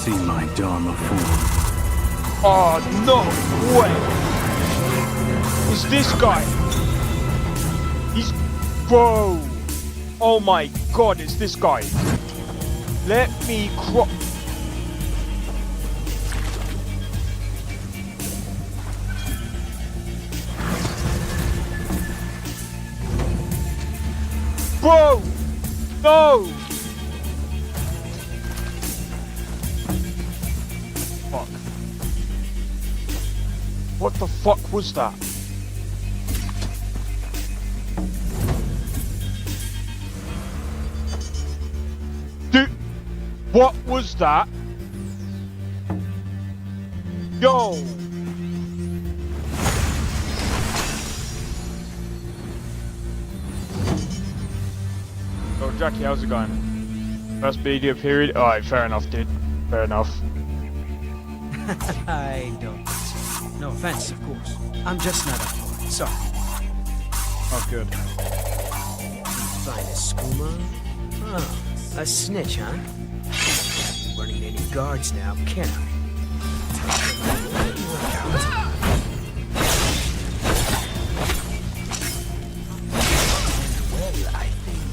see my Dharma form. Oh, no way! It's this guy! He's... Bro! Oh my god, it's this guy! Let me crop... Bro! No! Fuck. What the fuck was that? Dude! What was that? Yo! Oh, Jackie, how's it going? First media period? Alright, fair enough, dude. Fair enough. I don't think so. No offense, of course. I'm just not up for it. Sorry. Oh, good. Fine as skooma? Oh, a snitch, huh? Can't be running any guards now, can I? Well, I think...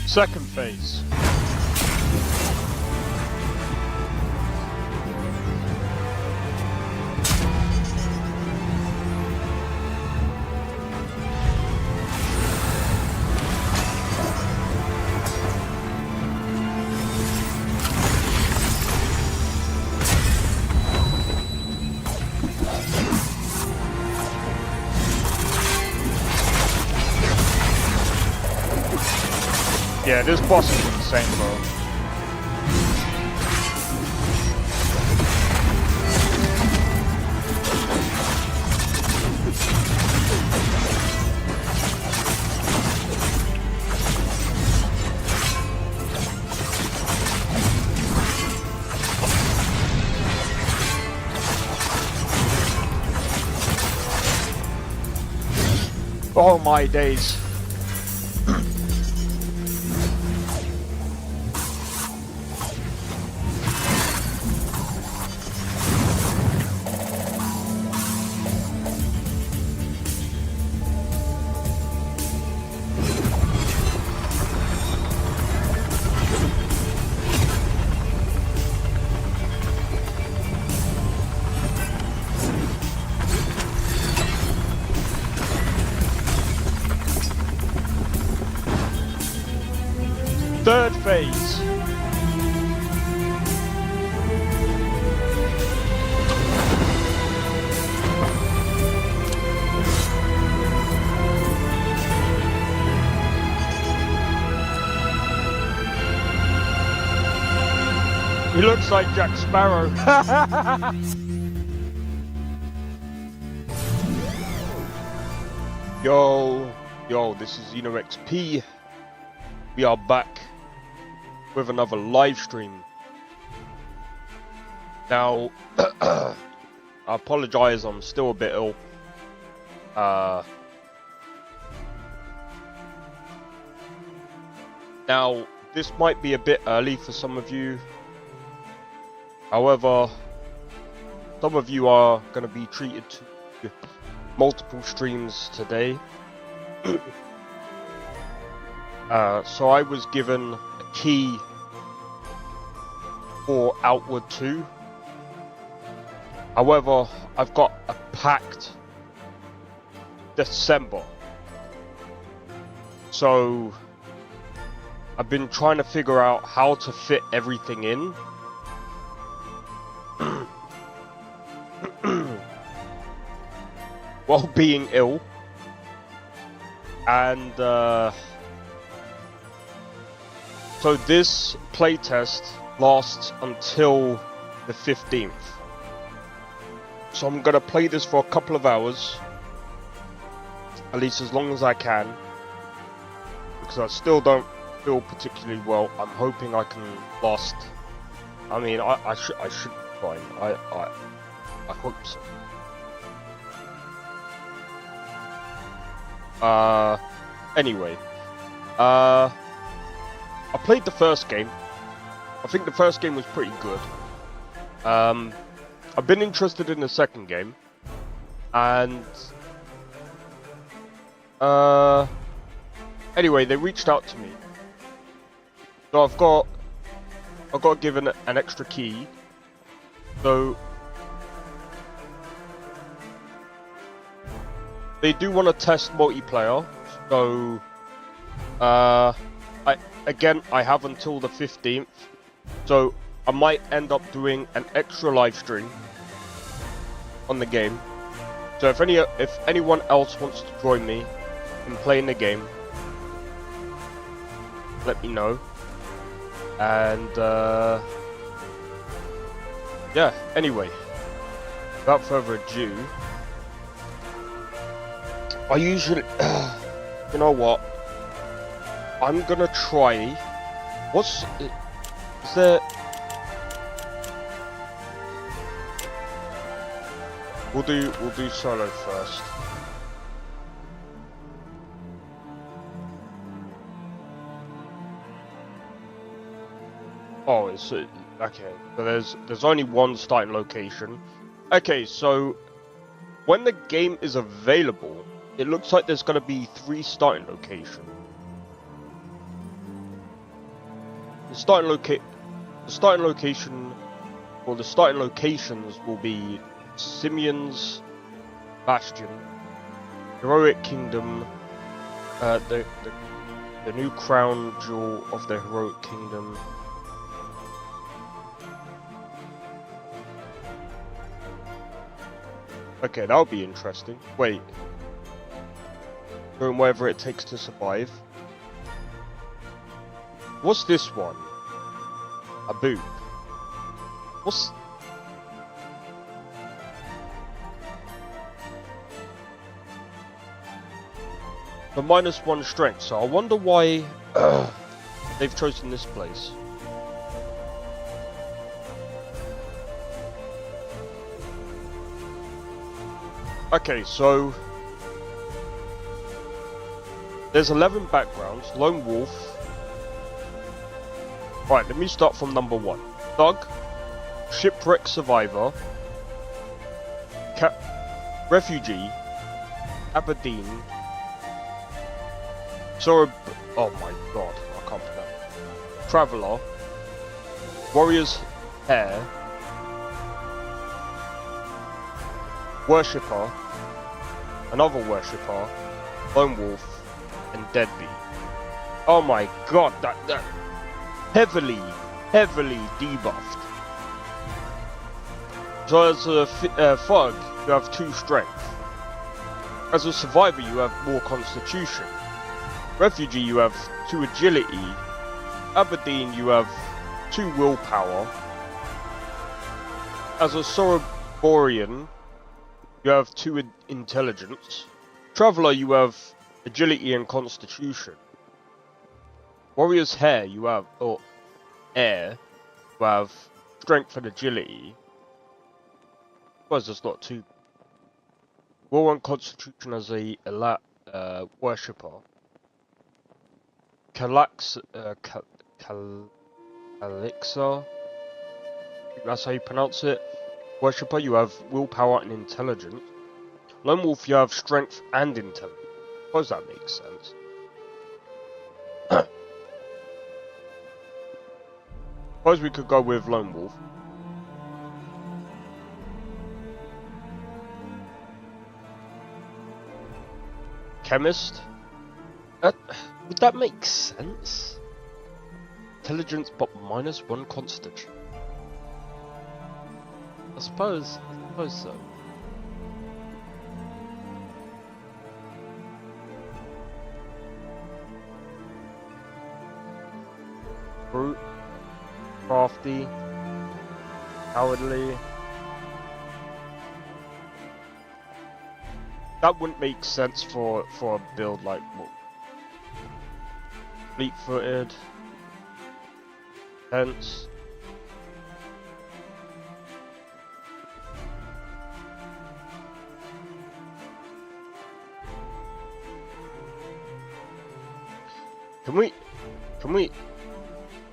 Second phase. Yeah, this boss is insane, bro. Oh my days. Third phase. He looks like Jack Sparrow. Yo, this is XenoXP. We are back with another live stream. Now, I apologize, I'm still a bit ill. Now, this might be a bit early for some of you. However, some of you are going to be treated to multiple streams today. So I was given a key for Outward 2. However, I've got a packed December. So I've been trying to figure out how to fit everything in. While being ill. And so this playtest lasts until the 15th. So I'm gonna play this for a couple of hours, at least as long as I can, because I still don't feel particularly well. I'm hoping I can last. I mean, I should be fine. I hope so. Anyway, I played the first game. I think the first game was pretty good. I've been interested in the second game, and anyway, they reached out to me, so I've got given an extra key. So they do want to test multiplayer, so I have until the 15th, so I might end up doing an extra live stream on the game. So if anyone else wants to join me in playing the game, let me know. And yeah, anyway, without further ado, I usually, you know what? I'm gonna try. Is there? We'll do solo first. Oh, it's okay. So there's only one starting location. Okay, so when the game is available, it looks like there's going to be 3 starting locations. The starting locations will be Simeon's Bastion, Heroic Kingdom, the new crown jewel of the Heroic Kingdom. Okay, that'll be interesting. Wait. Doing whatever it takes to survive. What's this one? A boot. What's... The -1 strength, so I wonder why they've chosen this place. Okay, so there's 11 backgrounds. Lone Wolf. Right, let me start from number 1. Thug, Shipwreck Survivor, Refugee, Aberdeen, oh my god, I can't pronounce. Traveller, Warrior's Heir, Worshipper, another Worshipper, Lone Wolf, and Deadbeat. Oh my god, that heavily debuffed. So as a Thug, you have 2 strength. As a Survivor, you have more Constitution. Refugee, you have 2 agility. Aberdeen, you have 2 willpower. As a Soroborian, you have 2 intelligence. Traveller, you have agility and Constitution. Warrior's Heir, you have, or Heir, you have strength and agility. I suppose there's not 2. Will and Constitution as a worshipper. Calaxa, that's how you pronounce it. Worshipper, you have willpower and intelligence. Lone Wolf, you have strength and intelligence. I suppose that makes sense. Suppose we could go with Lone Wolf. chemist. Would that make sense? Intelligence, but -1 constitution. I suppose so. Brute, crafty, cowardly. That wouldn't make sense for a build like what? Fleet-footed, tense.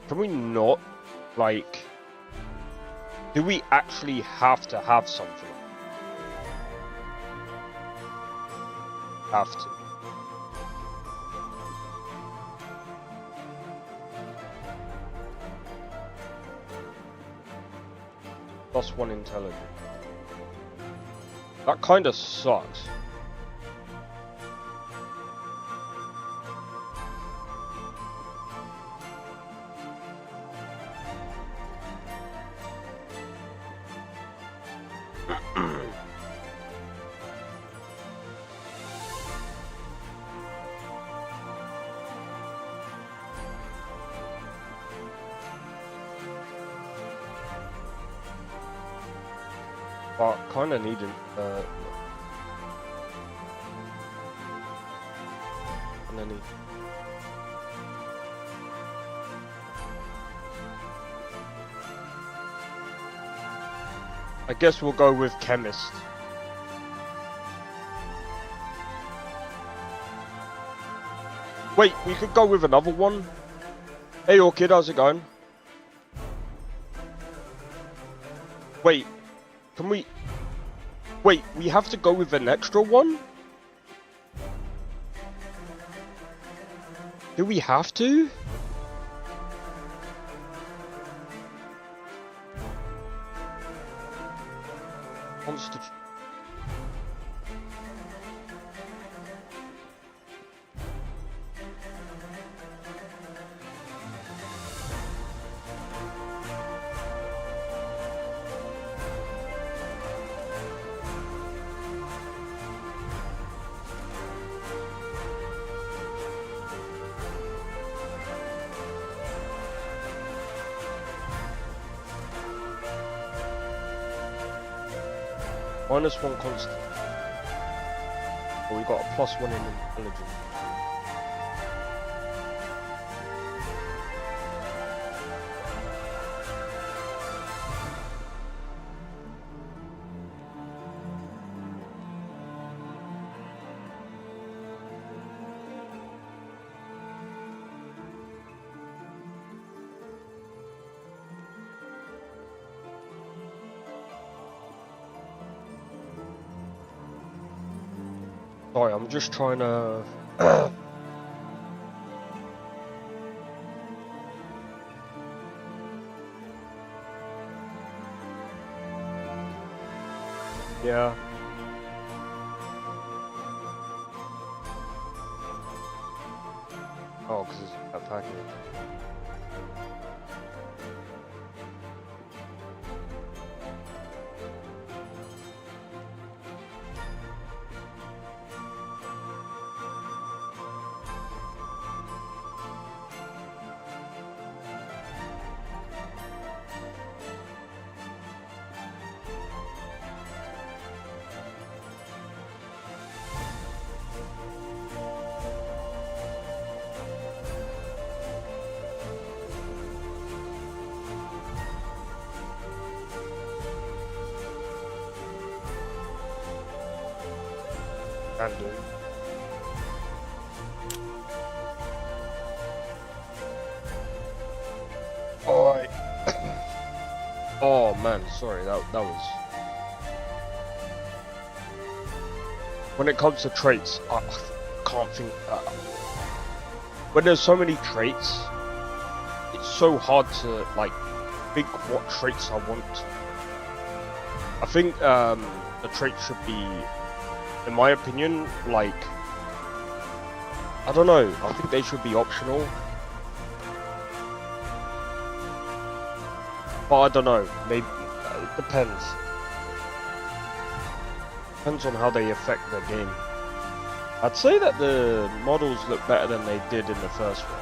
Can we not, like, do we actually have to have something? Have to. +1 intelligence. That kind of sucks. But kinda needed I guess we'll go with chemist. Wait, we could go with another one. Hey Orchid, how's it going? Wait, can we... Wait, we have to go with an extra one? Do we have to? Constitution. -1 constant. But we got a +1 in intelligence. Sorry, I'm just trying to... Yeah. Oh, because it's attacking. Can do. Alright. Oh man, sorry, that was... When it comes to traits, I can't think... when there's so many traits, it's so hard to, like, think what traits I want. I think the trait should be, in my opinion, like I don't know. I think they should be optional. But I don't know. Maybe it depends. Depends on how they affect the game. I'd say that the models look better than they did in the first one.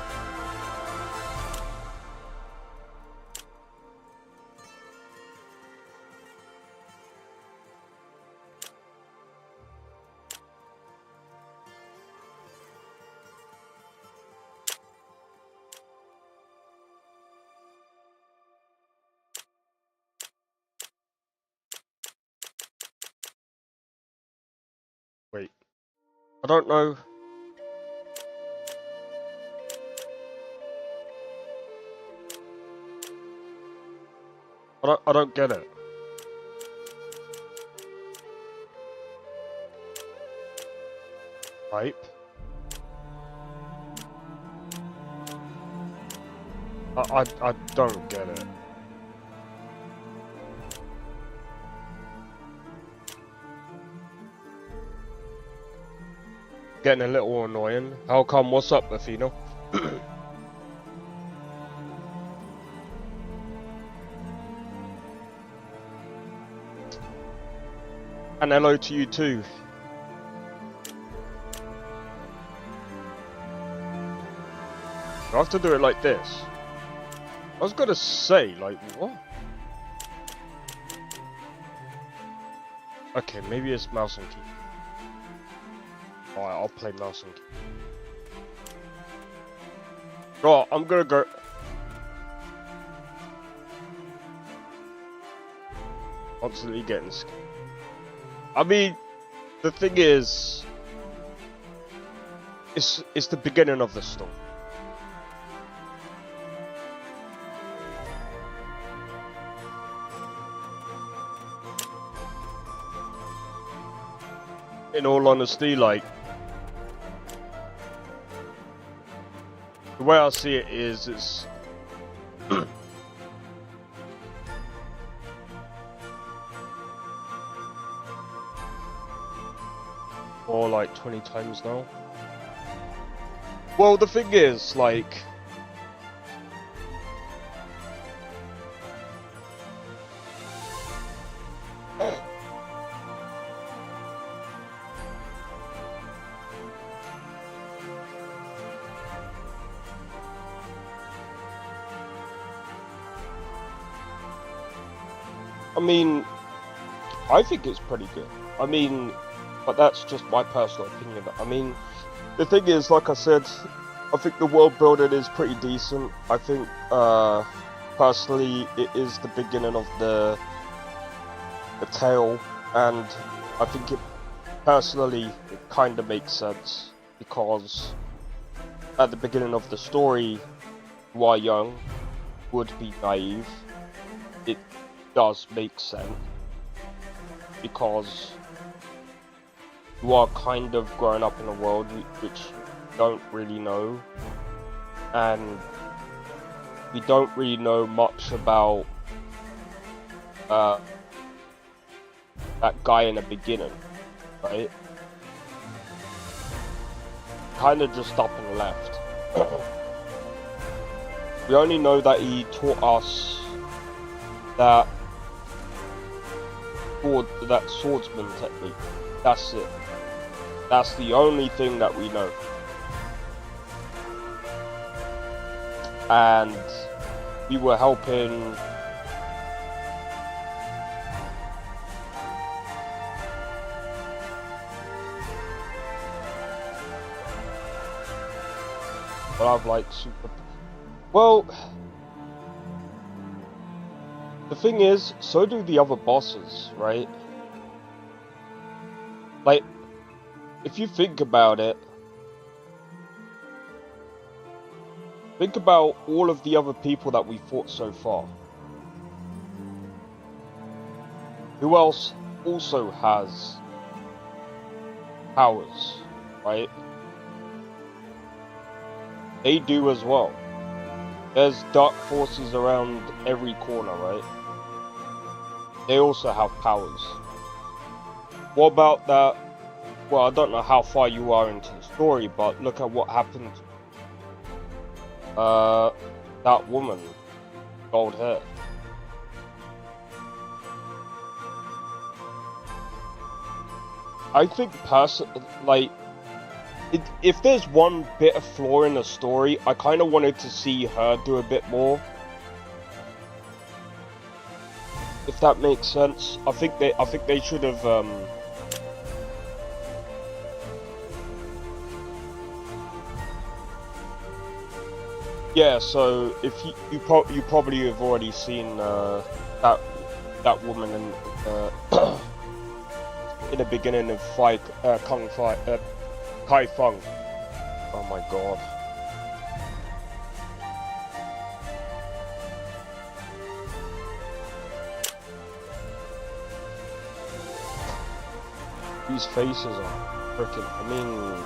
Wait, I don't know. I don't get it. Type. I don't get it. Getting a little annoying. How come? What's up, Athena? And hello to you too. I have to do it like this. I was gonna say, like, what? Okay, maybe it's mouse and key. Alright, I'll play mouse and key. Oh, I'm gonna go. Constantly getting scared. I mean, the thing is, it's the beginning of the story. In all honesty, like, the way I see it is, it's or like 20 times now. Well, the thing is, like, I mean, I think it's pretty good. I mean, but that's just my personal opinion. I mean, the thing is, like I said, I think the world building is pretty decent. I think, personally, it is the beginning of the tale, and I think it kind of makes sense, because at the beginning of the story, you are young, would be naive. It does make sense, because you are kind of growing up in a world which you don't really know, and we don't really know much about that guy in the beginning, right? Kind of just up and left. We only know that he taught us that swordsman technique. That's it. That's the only thing that we know. And we were helping I've like super. Well, the thing is, so do the other bosses, right? Like, if you think about it, think about all of the other people that we fought so far. Who else also has powers, right? They do as well. There's dark forces around every corner, right? They also have powers. What about that Well, I don't know how far you are into the story, but look at what happened. That woman, gold hair. I think if there's one bit of flaw in the story, I kind of wanted to see her do a bit more. If that makes sense, I think they should have. Yeah, so if you probably have already seen that woman in in the beginning of Kai Feng. Oh my god. These faces are freaking. I mean,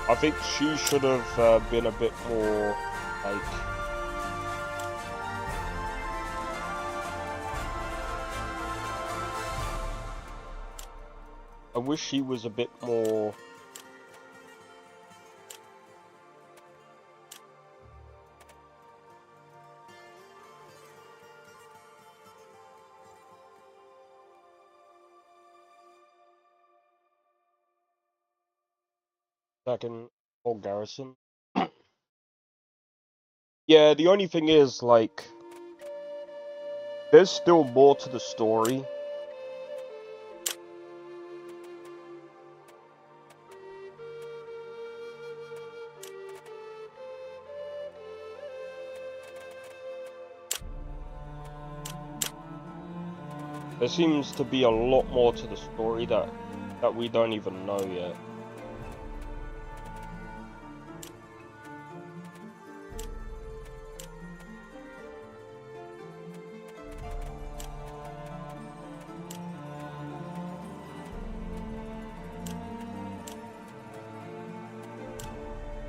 I think she should have been a bit more like. I wish she was a bit more. Back in old Garrison. Yeah, the only thing is, like, there's still more to the story. There seems to be a lot more to the story that we don't even know yet.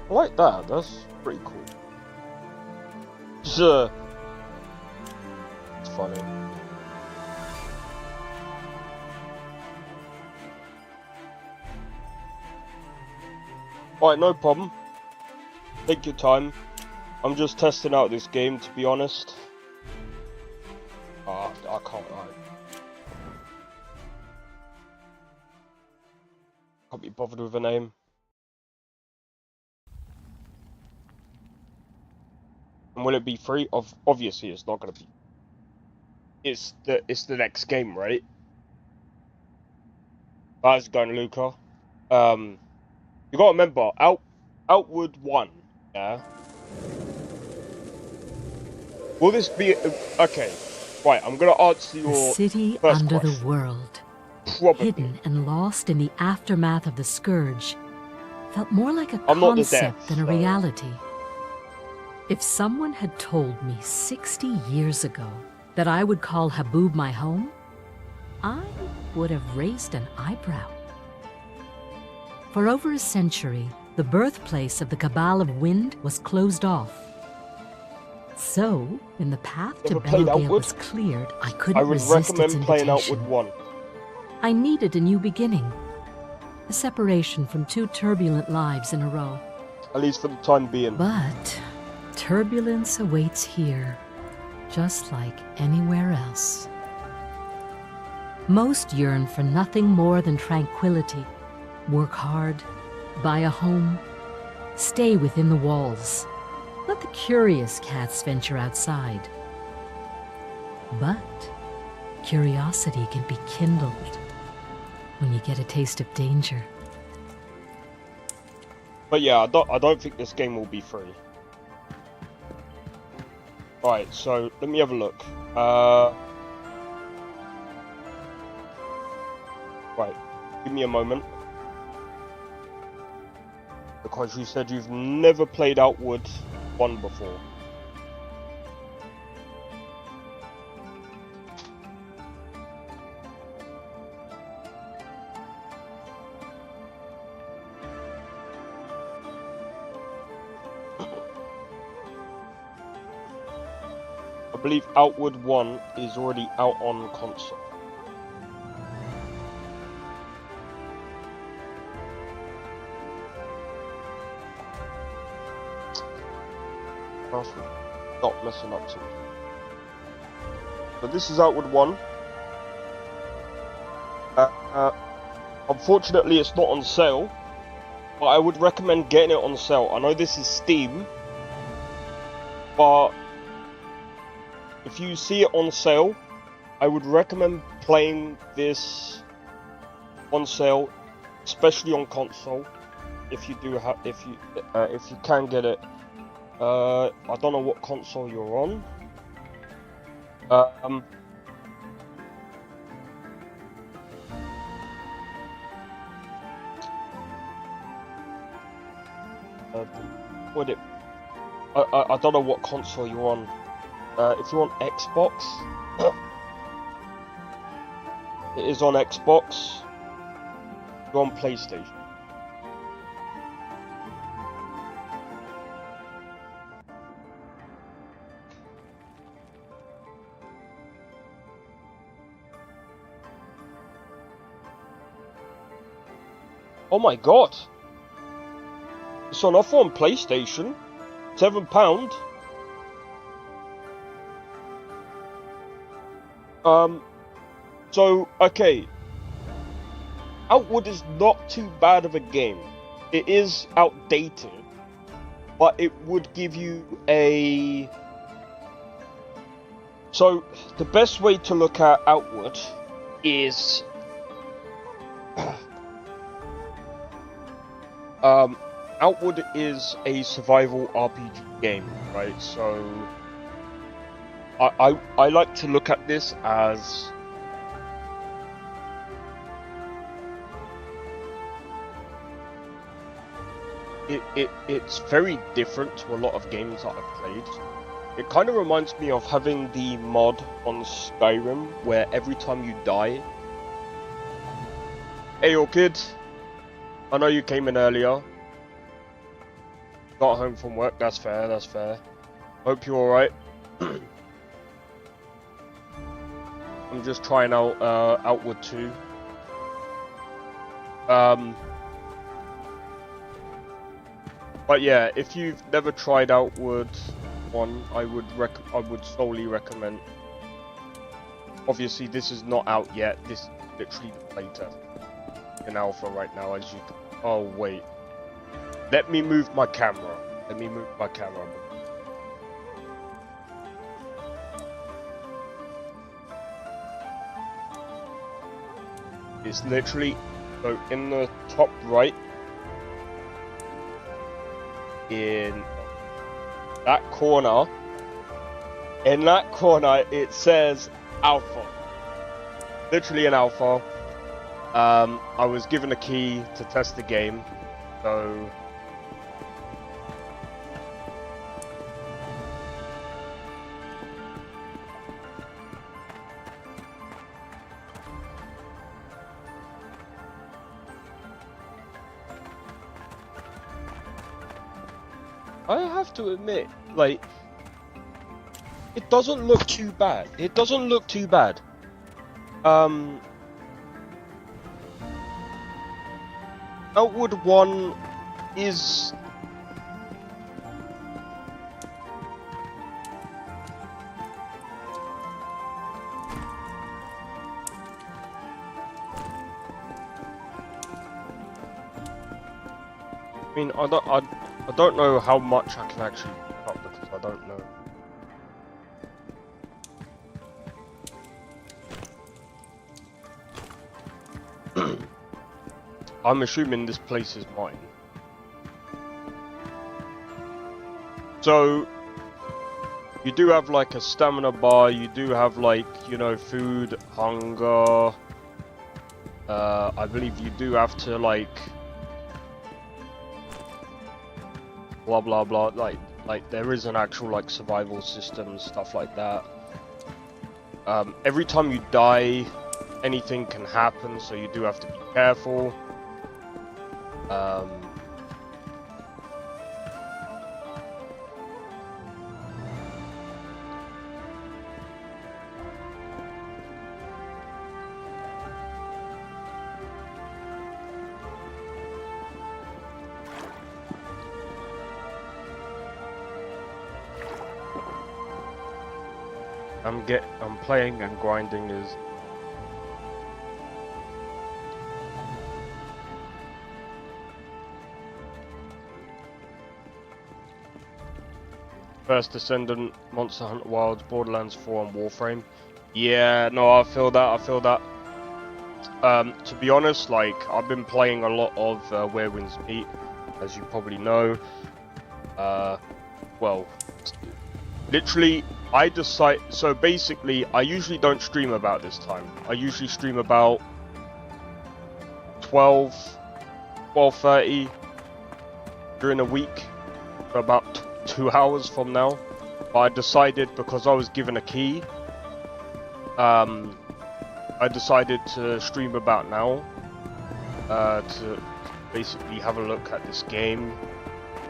I like that, that's pretty cool. It's funny. Alright, no problem. Take your time. I'm just testing out this game, to be honest. I can't be bothered with a name. And will it be free? Obviously, it's not gonna be. It's the next game, right? How's it going, Luca? You gotta remember, Outward 1, yeah? Will this be okay? Right, I'm gonna answer your The city first under question. the world, Probably. hidden and lost in the aftermath of the Scourge, felt more like a I'm not the concept Death, than a so- reality. If someone had told me 60 years ago that I would call Habub my home, I would have raised an eyebrow. For over a century, the birthplace of the Cabal of Wind was closed off. So, when the path to Never played Bellgale Outward? was cleared, I I couldn't would resist its recommend playing invitation. Outward 1. I needed a new beginning. A separation from 2 turbulent lives in a row. At least for the time being. But turbulence awaits here, just like anywhere else. Most yearn for nothing more than tranquility. Work hard, buy a home, stay within the walls. Let the curious cats venture outside. But curiosity can be kindled when you get a taste of danger. But yeah, I don't think this game will be free. Right, so let me have a look. Right, give me a moment. Because you said you've never played Outward 1 before. believe Outward 1 is already out on console. Stop messing up too. So this is Outward 1. Unfortunately, it's not on sale, but I would recommend getting it on sale. I know this is Steam, but if you see it on sale, I would recommend playing this on sale, especially on console. If you do have, if you can get it. I don't know what console you're on. Would it? I don't know what console you're on. If you're on Xbox, it is on Xbox. You're on PlayStation. Oh my god! It's on offer on PlayStation. £7. So, okay. Outward is not too bad of a game. It is outdated, but it would give you a... So, the best way to look at Outward is... Outward is a survival RPG game, right? So I like to look at this as it's very different to a lot of games that I've played. It kind of reminds me of having the mod on Skyrim where every time you die... Hey, Orchid! I know you came in earlier. Got home from work, that's fair, that's fair. Hope you're alright. I'm just trying out Outward 2. But yeah, if you've never tried Outward 1, I would solely recommend. Obviously this is not out yet, this is literally the playtest in alpha right now, as you can... Oh wait. Let me move my camera. Let me move my camera. It's literally, so in the top right, in that corner, it says alpha. Literally an alpha. I was given a key to test the game, so I have to admit, like, it doesn't look too bad. It doesn't look too bad. Outward 1 is... I mean, I don't know how much I can actually pick up because I don't know. I'm assuming this place is mine. So, you do have like a stamina bar, you do have like, you know, food, hunger. I believe you do have to like... blah blah blah, like there is an actual like survival system, stuff like that. Every time you die, anything can happen, so you do have to be careful. I'm playing and grinding is. First Descendant, Monster Hunter Wilds, Borderlands 4 and Warframe. Yeah, no, I feel that. To be honest, like, I've been playing a lot of Where Winds Meet, as you probably know. Well, literally, so basically, I usually don't stream about this time. I usually stream about 12:30 during a week, for about 2 hours from now. But I decided, because I was given a key, I decided to stream about now, to basically have a look at this game,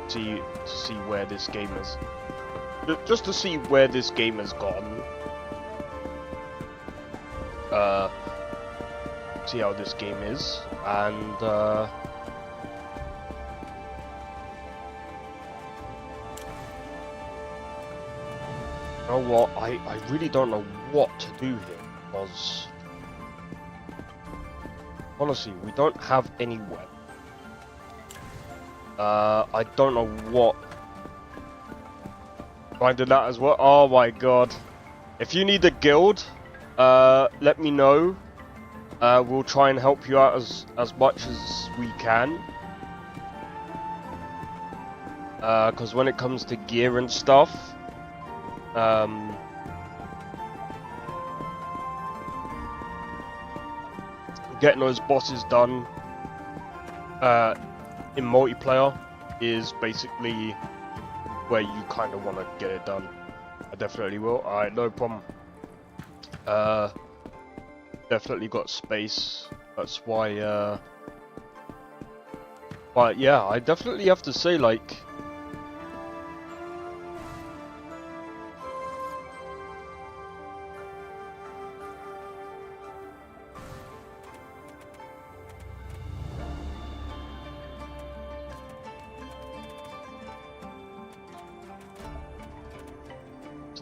to see where this game is, just to see where this game has gone, see how this game is, and you know what, I really don't know what to do here, because honestly, we don't have any weapon. I don't know what. Finding that as well. Oh my god. If you need a guild, let me know. We'll try and help you out as much as we can. Because when it comes to gear and stuff, getting those bosses done in multiplayer is basically where you kind of want to get it done. I definitely will. Alright, no problem. Definitely got space. That's why, but yeah, I definitely have to say, like,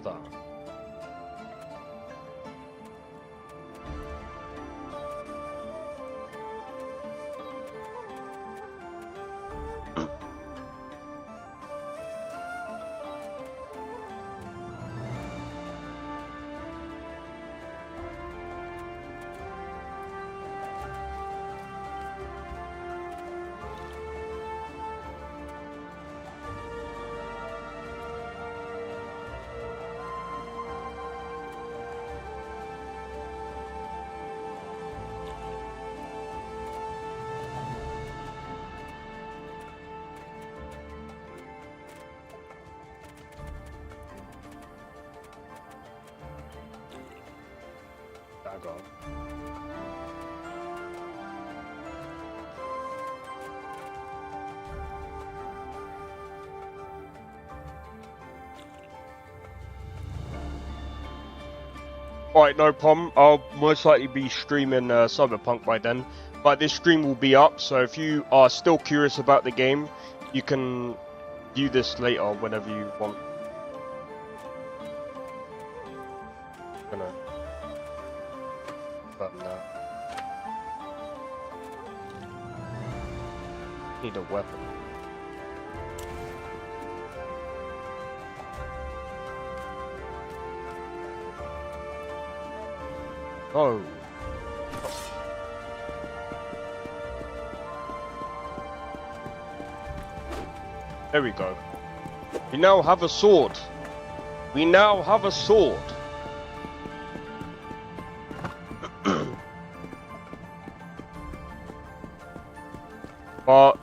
that. Daggone. Alright, no problem. I'll most likely be streaming Cyberpunk by then. But this stream will be up, so if you are still curious about the game, you can view this later whenever you want. Gonna button that. Need a weapon. Oh. There we go. We now have a sword. We now have a sword. But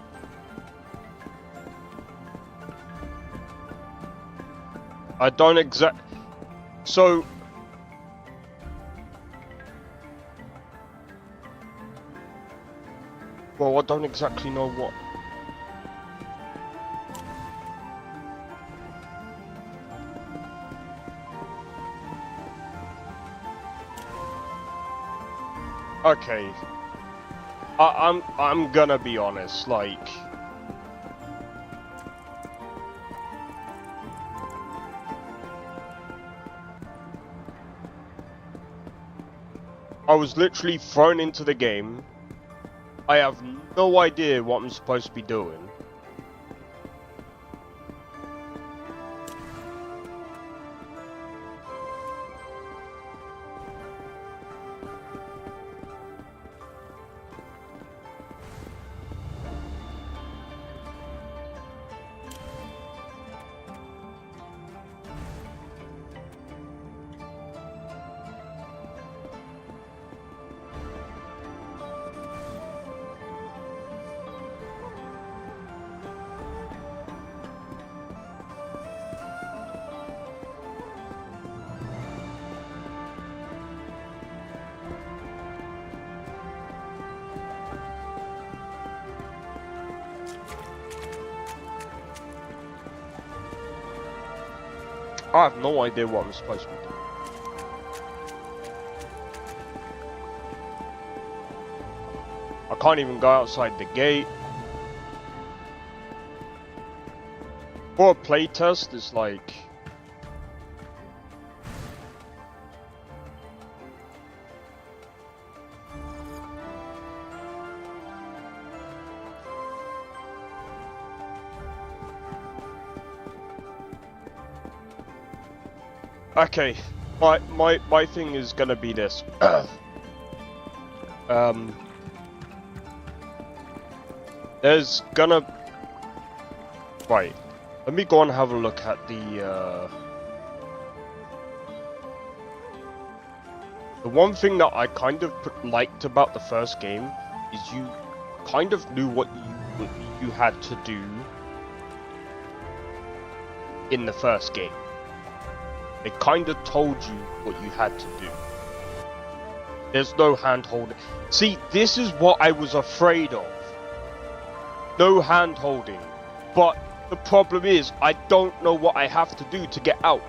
I don't so well, I don't exactly know what. Okay. I'm gonna be honest, like, I was literally thrown into the game. I have no idea what I'm supposed to be doing. I have no idea what I'm supposed to be doing. I can't even go outside the gate. For a playtest, it's like... Okay, my thing is gonna be this. There's gonna... Right, let me go and have a look at the one thing that I kind of liked about the first game is you kind of knew what you had to do in the first game. They kind of told you what you had to do. There's no hand-holding. See, this is what I was afraid of. No hand-holding. But the problem is, I don't know what I have to do to get out.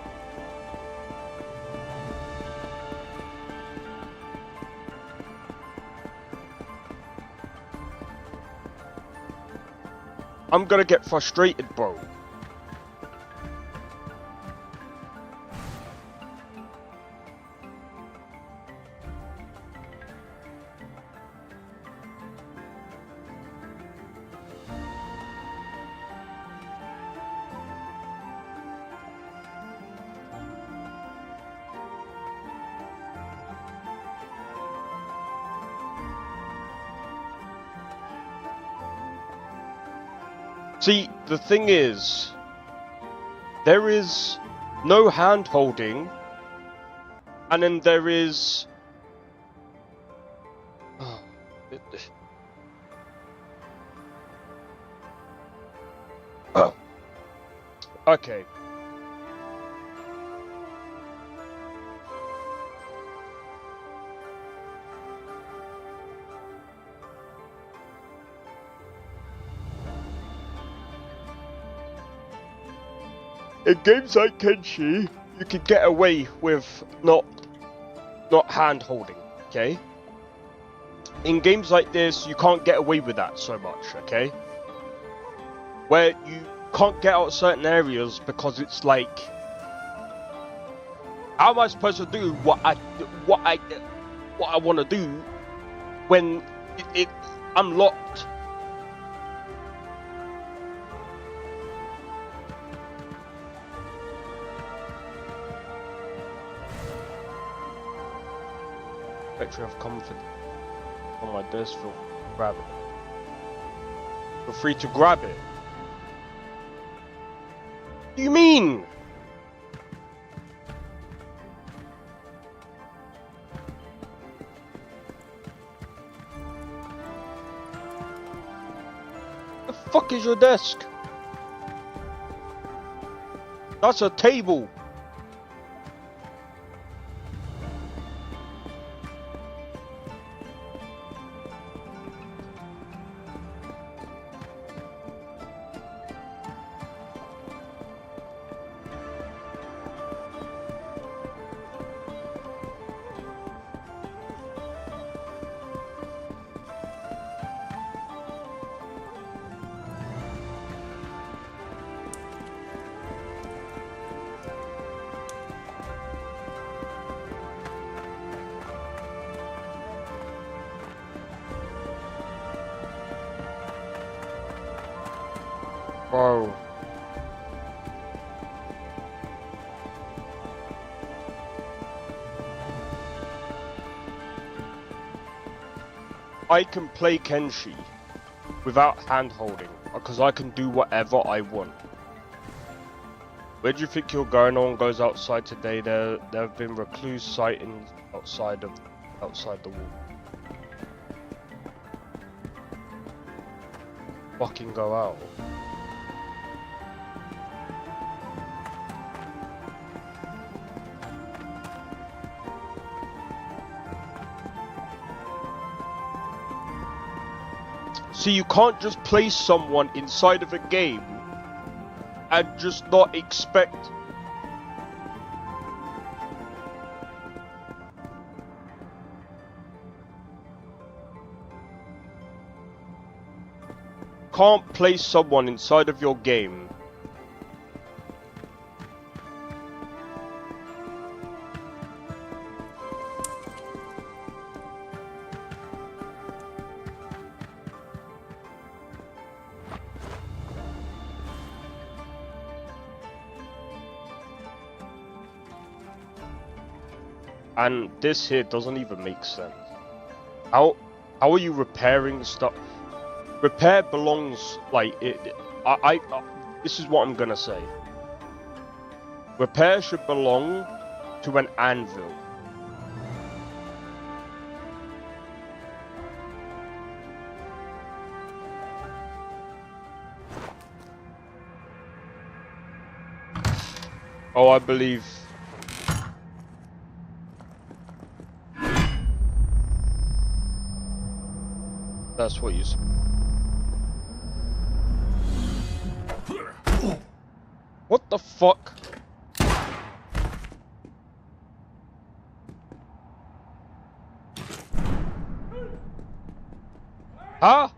I'm gonna get frustrated, bro. See, the thing is, there is no hand-holding, and then there is... Okay. In games like Kenshi, you can get away with not hand-holding, okay? In games like this, you can't get away with that so much, okay? Where you can't get out certain areas because it's like, how am I supposed to do what I want to do when I'm locked? Spectre of Comfort on my desk for grab it. Feel free to grab it. What do you mean? The fuck is your desk? That's a table. Bro. I can play Kenshi without hand-holding, because I can do whatever I want. Where do you think you're going? No one goes outside today. There have been recluse sightings outside the wall. Fucking go out. So you can't just place someone inside of a game and just not expect. Can't place someone inside of your game and this here doesn't even make sense. How are you repairing stuff? Repair belongs, like, this is what I'm gonna say. Repair should belong to an anvil. Oh, I believe. That's what you said. What the fuck? Huh?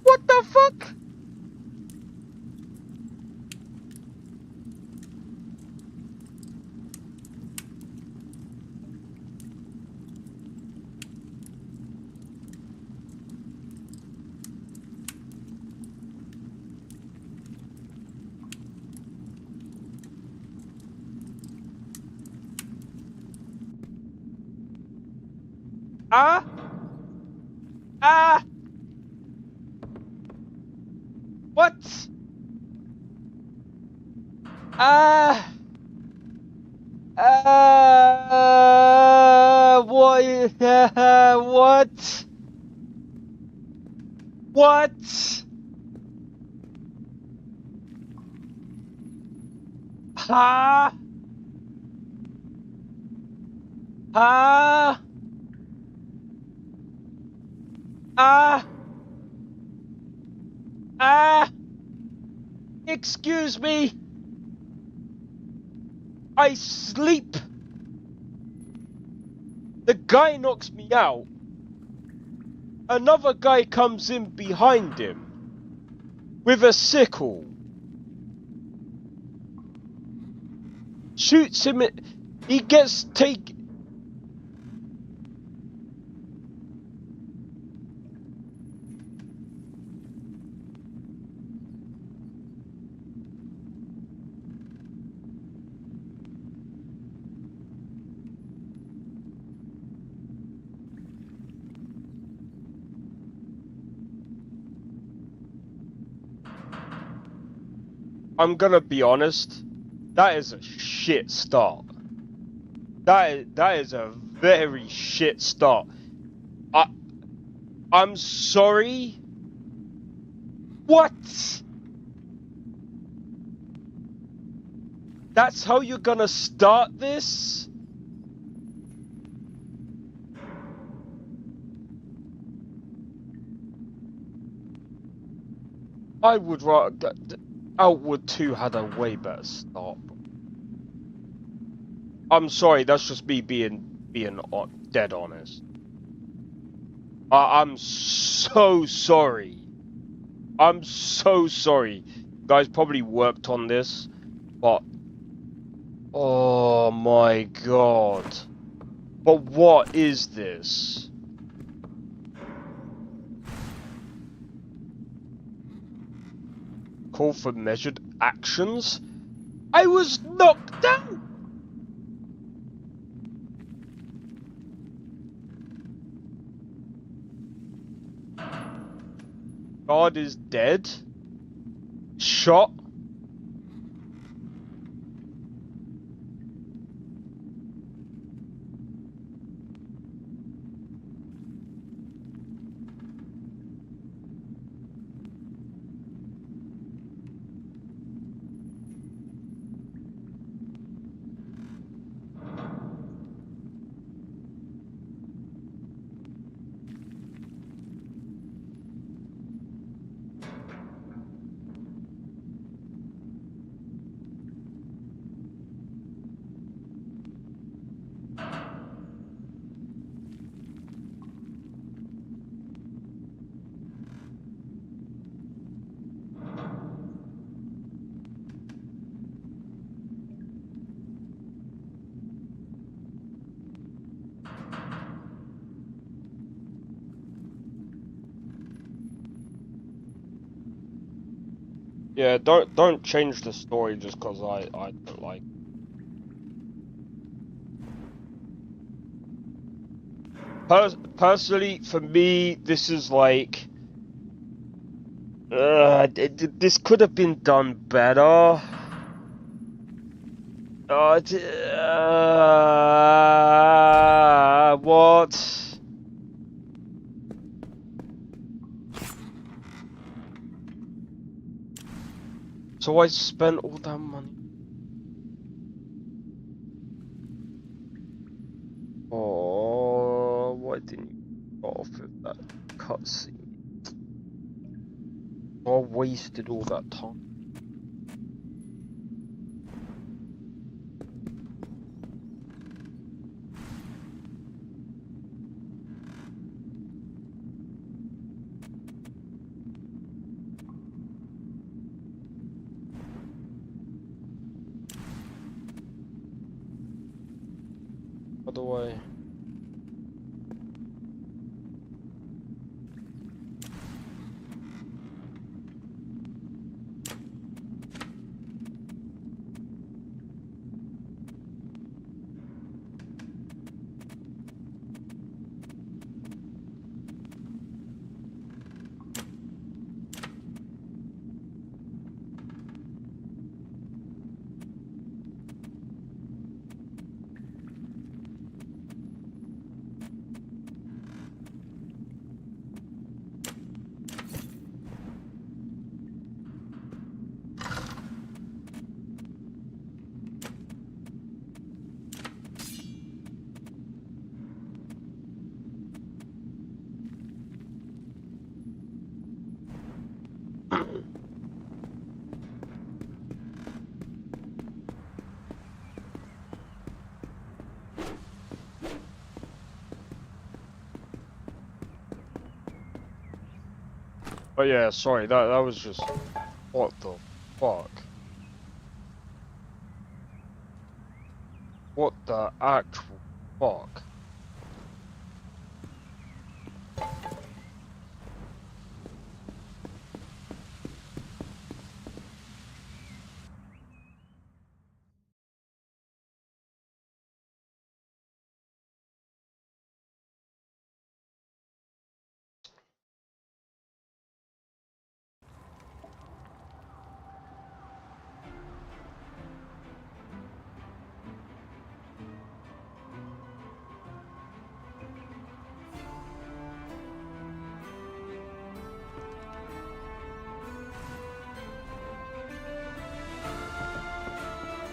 What the fuck? Ah! Ah! What? Ah! What? What? What? Ha? Ha? Ah! Ah! Excuse me! I sleep! The guy knocks me out. Another guy comes in behind him with a sickle. Shoots him. He gets taken. I'm gonna be honest, that is a shit start. That is a very shit start. I'm sorry. What? That's how you're gonna start this? I would rather. Outward 2 had a way better start. I'm sorry, that's just me being dead honest. I'm so sorry. I'm so sorry. You guys probably worked on this, but oh my god. But what is this? Call for measured actions? I was knocked down! God is dead? Shot? Yeah, don't change the story just cause I don't like. Personally, for me, this is like this could have been done better. What? So I spent all that money. Oh, why didn't you go off with that cutscene? I wasted all that time. By the way. But yeah, sorry, that was just what the fuck? What the actual fuck?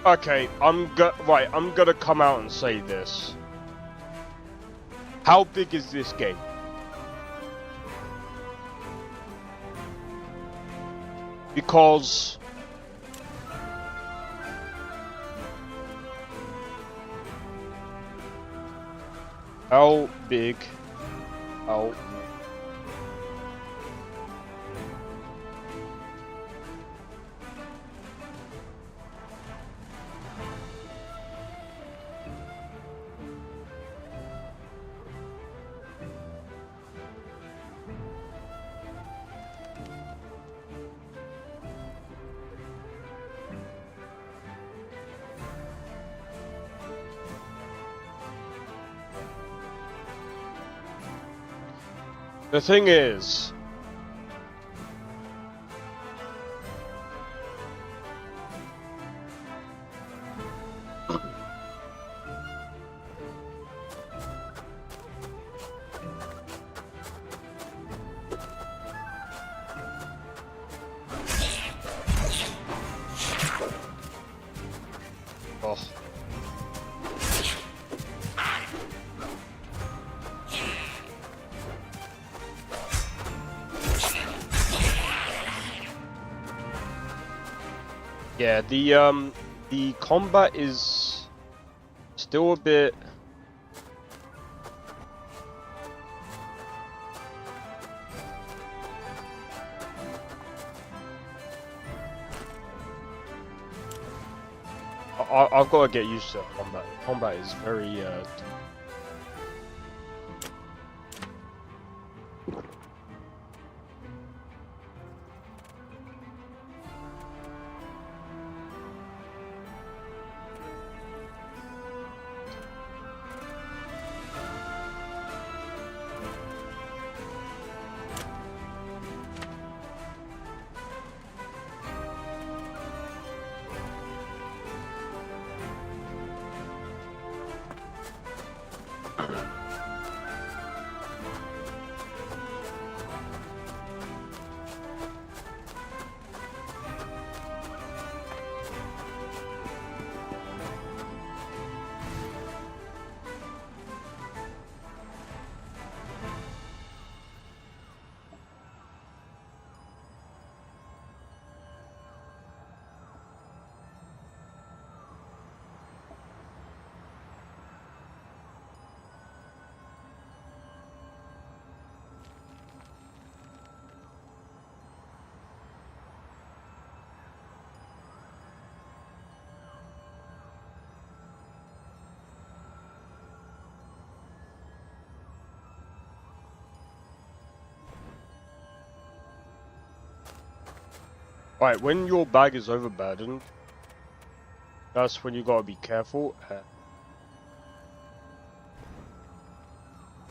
Okay, I'm gonna come out and say this. How big is this game? Because how big? How The thing is, oh. Yeah, the combat is still a bit. I've got to get used to combat. Combat is very Right, when your bag is overburdened, that's when you gotta be careful.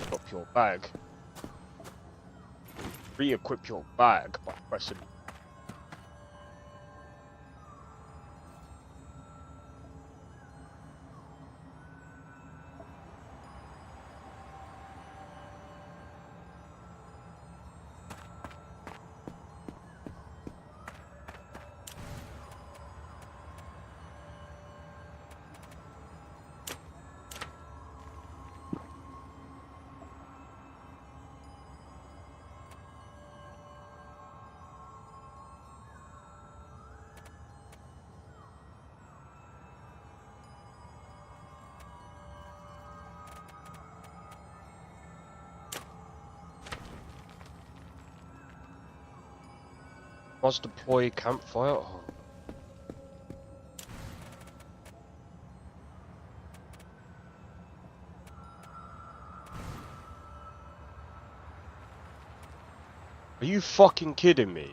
Drop your bag. Re-equip your bag by pressing. Must deploy campfire. Oh. Are you fucking kidding me?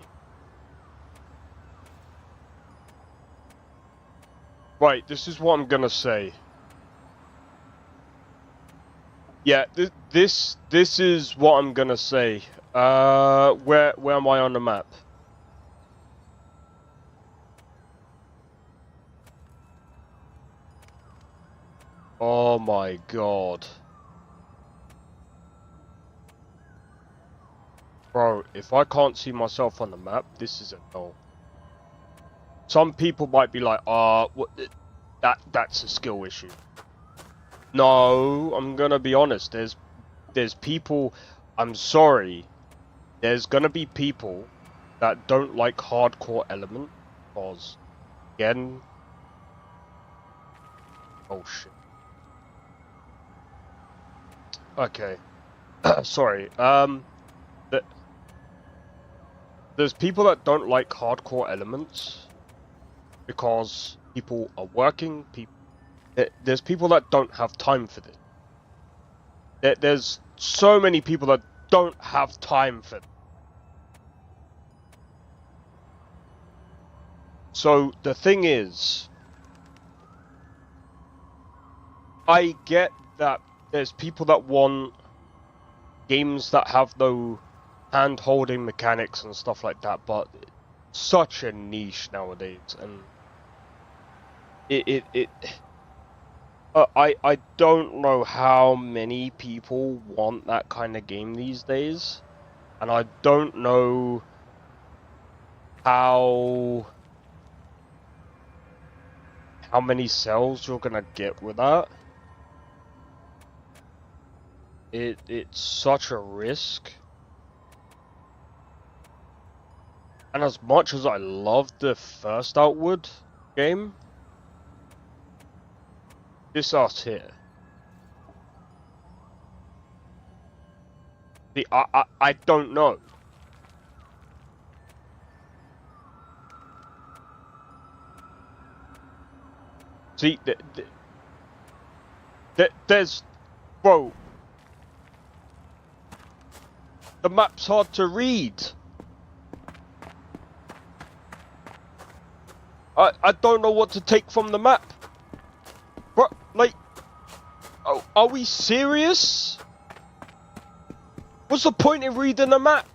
Right, this is what I'm gonna say. Yeah, this is what I'm gonna say. Where am I on the map? Oh my god. Bro, if I can't see myself on the map, this is a no. Some people might be like, what, that's a skill issue. No, I'm gonna be honest, there's people, I'm sorry, there's gonna be people that don't like hardcore element, because, again, oh shit. Okay, sorry, there's people that don't like hardcore elements because people are working. There's people that don't have time for this. There's so many people that don't have time for this. So the thing is, I get that there's people that want games that have no hand-holding mechanics and stuff like that, but such a niche nowadays, and I don't know how many people want that kind of game these days, and I don't know how many sales you're gonna get with that. It's such a risk. And as much as I loved the first Outward game, this us here. See, I don't know. See, there's, bro, the map's hard to read. I don't know what to take from the map. Bro, like, oh, are we serious? What's the point in reading the map?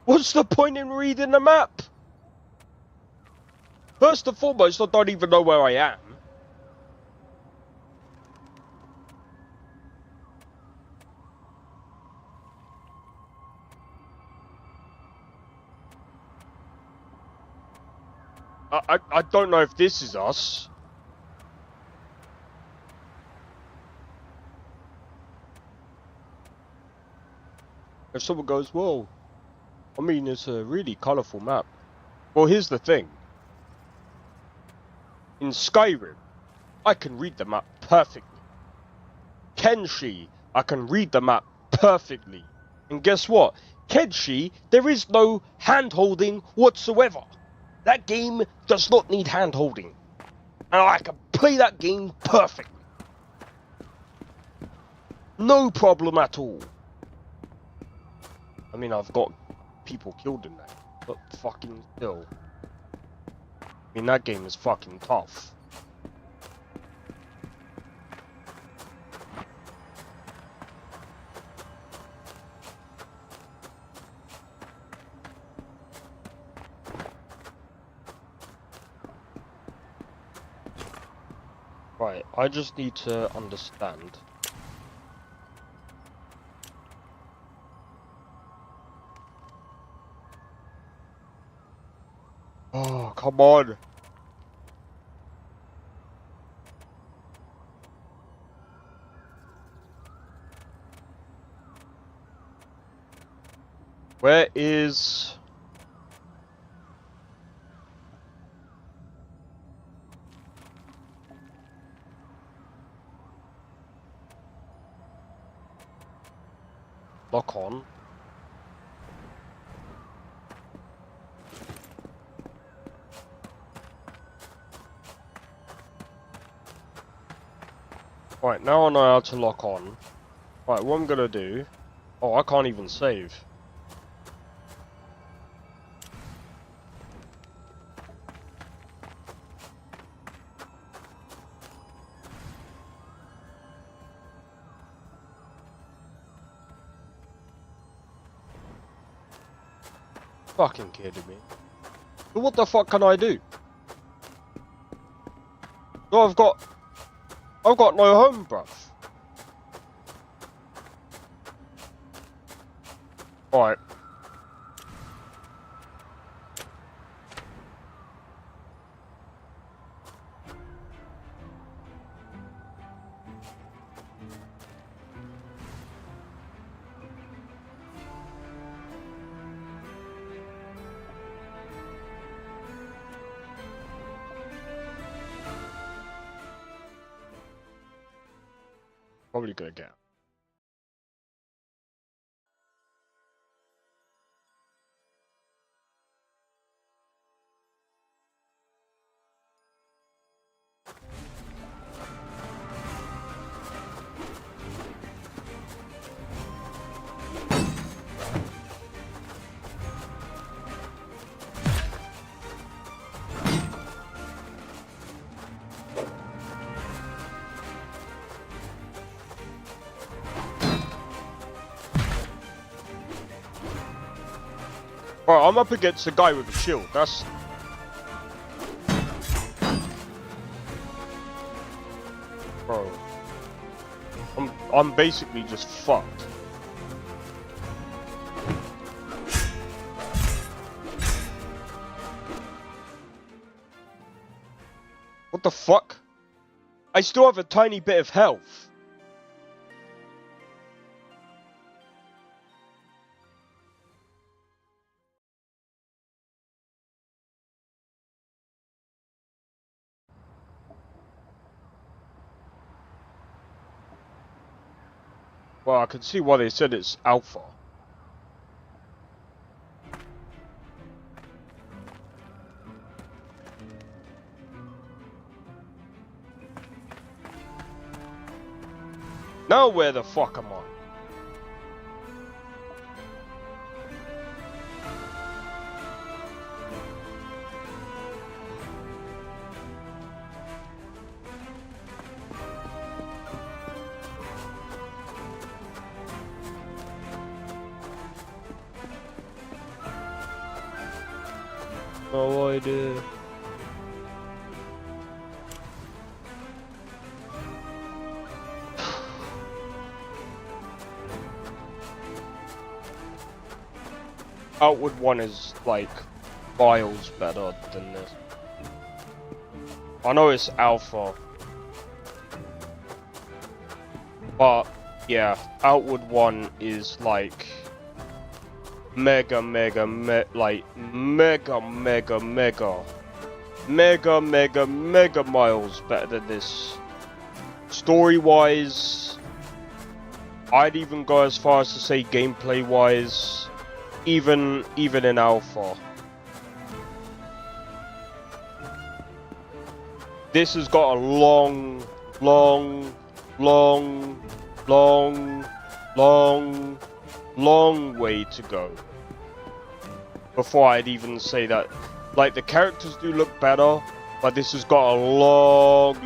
What's the point in reading the map? First and foremost, I don't even know where I am. I don't know if this is us. If someone goes, well, I mean, it's a really colourful map. Well, here's the thing. In Skyrim, I can read the map perfectly. Kenshi, I can read the map perfectly. And guess what? Kenshi, there is no hand-holding whatsoever. That game does not need hand-holding. And I can play that game perfectly. No problem at all. I mean, I've got people killed in that, but fucking still. I mean, that game is fucking tough. Right, I just need to understand. Oh, come on. Where is... Lock on. Right, now I know how to lock on. Right, what I'm gonna do... Oh, I can't even save. Fucking kidding me. But what the fuck can I do? No, I've got no home, bruv. Alright. Probably gonna get. Bro, I'm up against a guy with a shield. That's... Bro. I'm basically just fucked. What the fuck? I still have a tiny bit of health. Well, I can see why they said it's alpha. Now where the fuck am I? No idea. Outward one is like miles better than this. I know it's alpha, but yeah, Outward one is like mega miles better than this. Story wise, I'd even go as far as to say gameplay wise, even in alpha. This has got a long way to go before I'd even say that. Like, the characters do look better, but this has got a long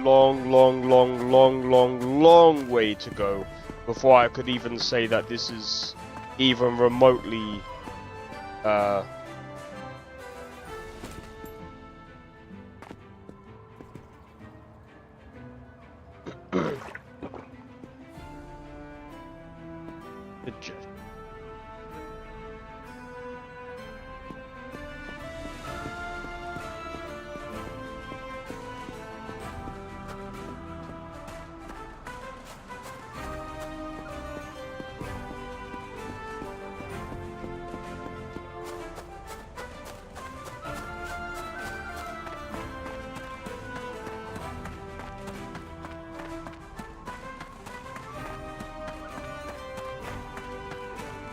way to go before I could even say that this is even remotely legit.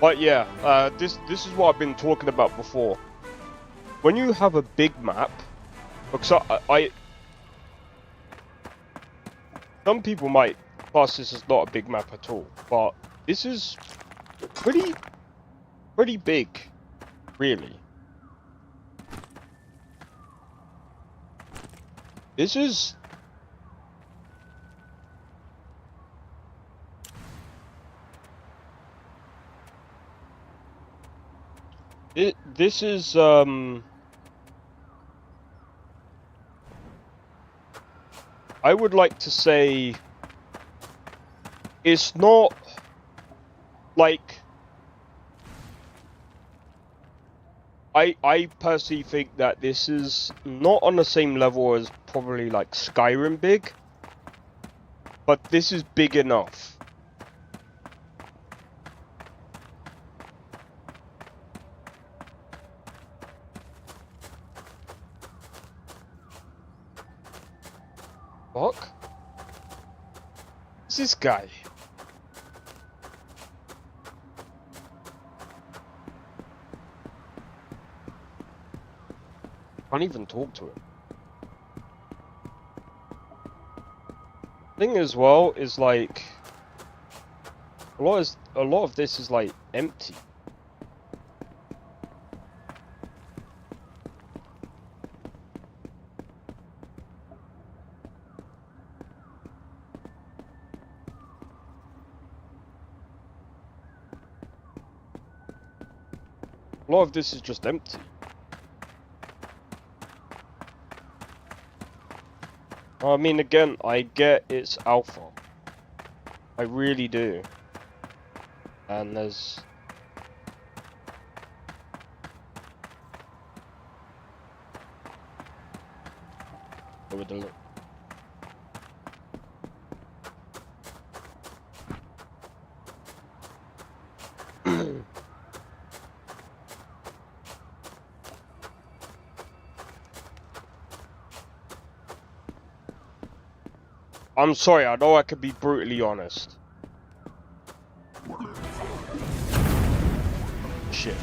But yeah, this is what I've been talking about before. When you have a big map, because I some people might class this as not a big map at all, but this is pretty big, really. This is this is I would like to say it's not like I personally think that this is not on the same level as probably like Skyrim big, but this is big enough. Fuck? Who's this guy? Can't even talk to him. Thing as well is like a lot of this is like empty. A lot of this is just empty. I mean, again, I get it's alpha. I really do. And there's... Go with the look. I'm sorry, I know I can be brutally honest. Shit.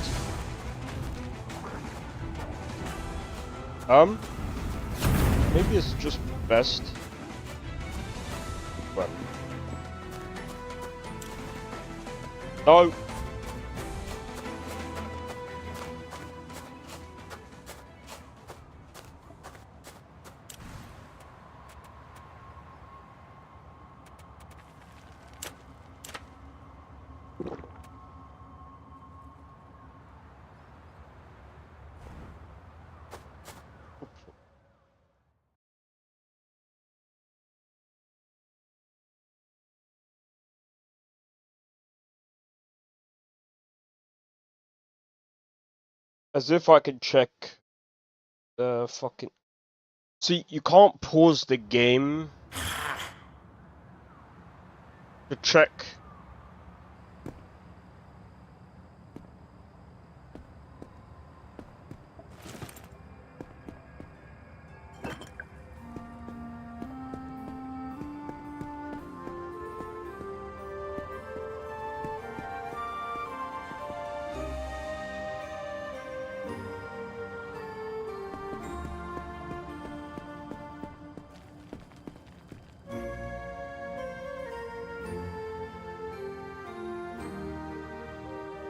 Maybe it's just best. Well. No. As if I could check the fucking... See, you can't pause the game to check.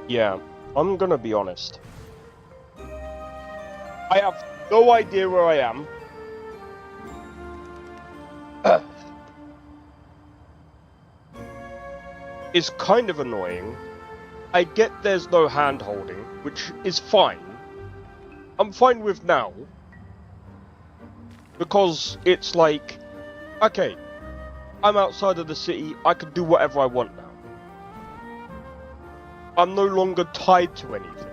Yeah, I'm gonna be honest. I have no idea where I am. It's kind of annoying. I get there's no hand holding, which is fine. I'm fine with now. Because it's like, okay, I'm outside of the city, I can do whatever I want now. I'm no longer tied to anything.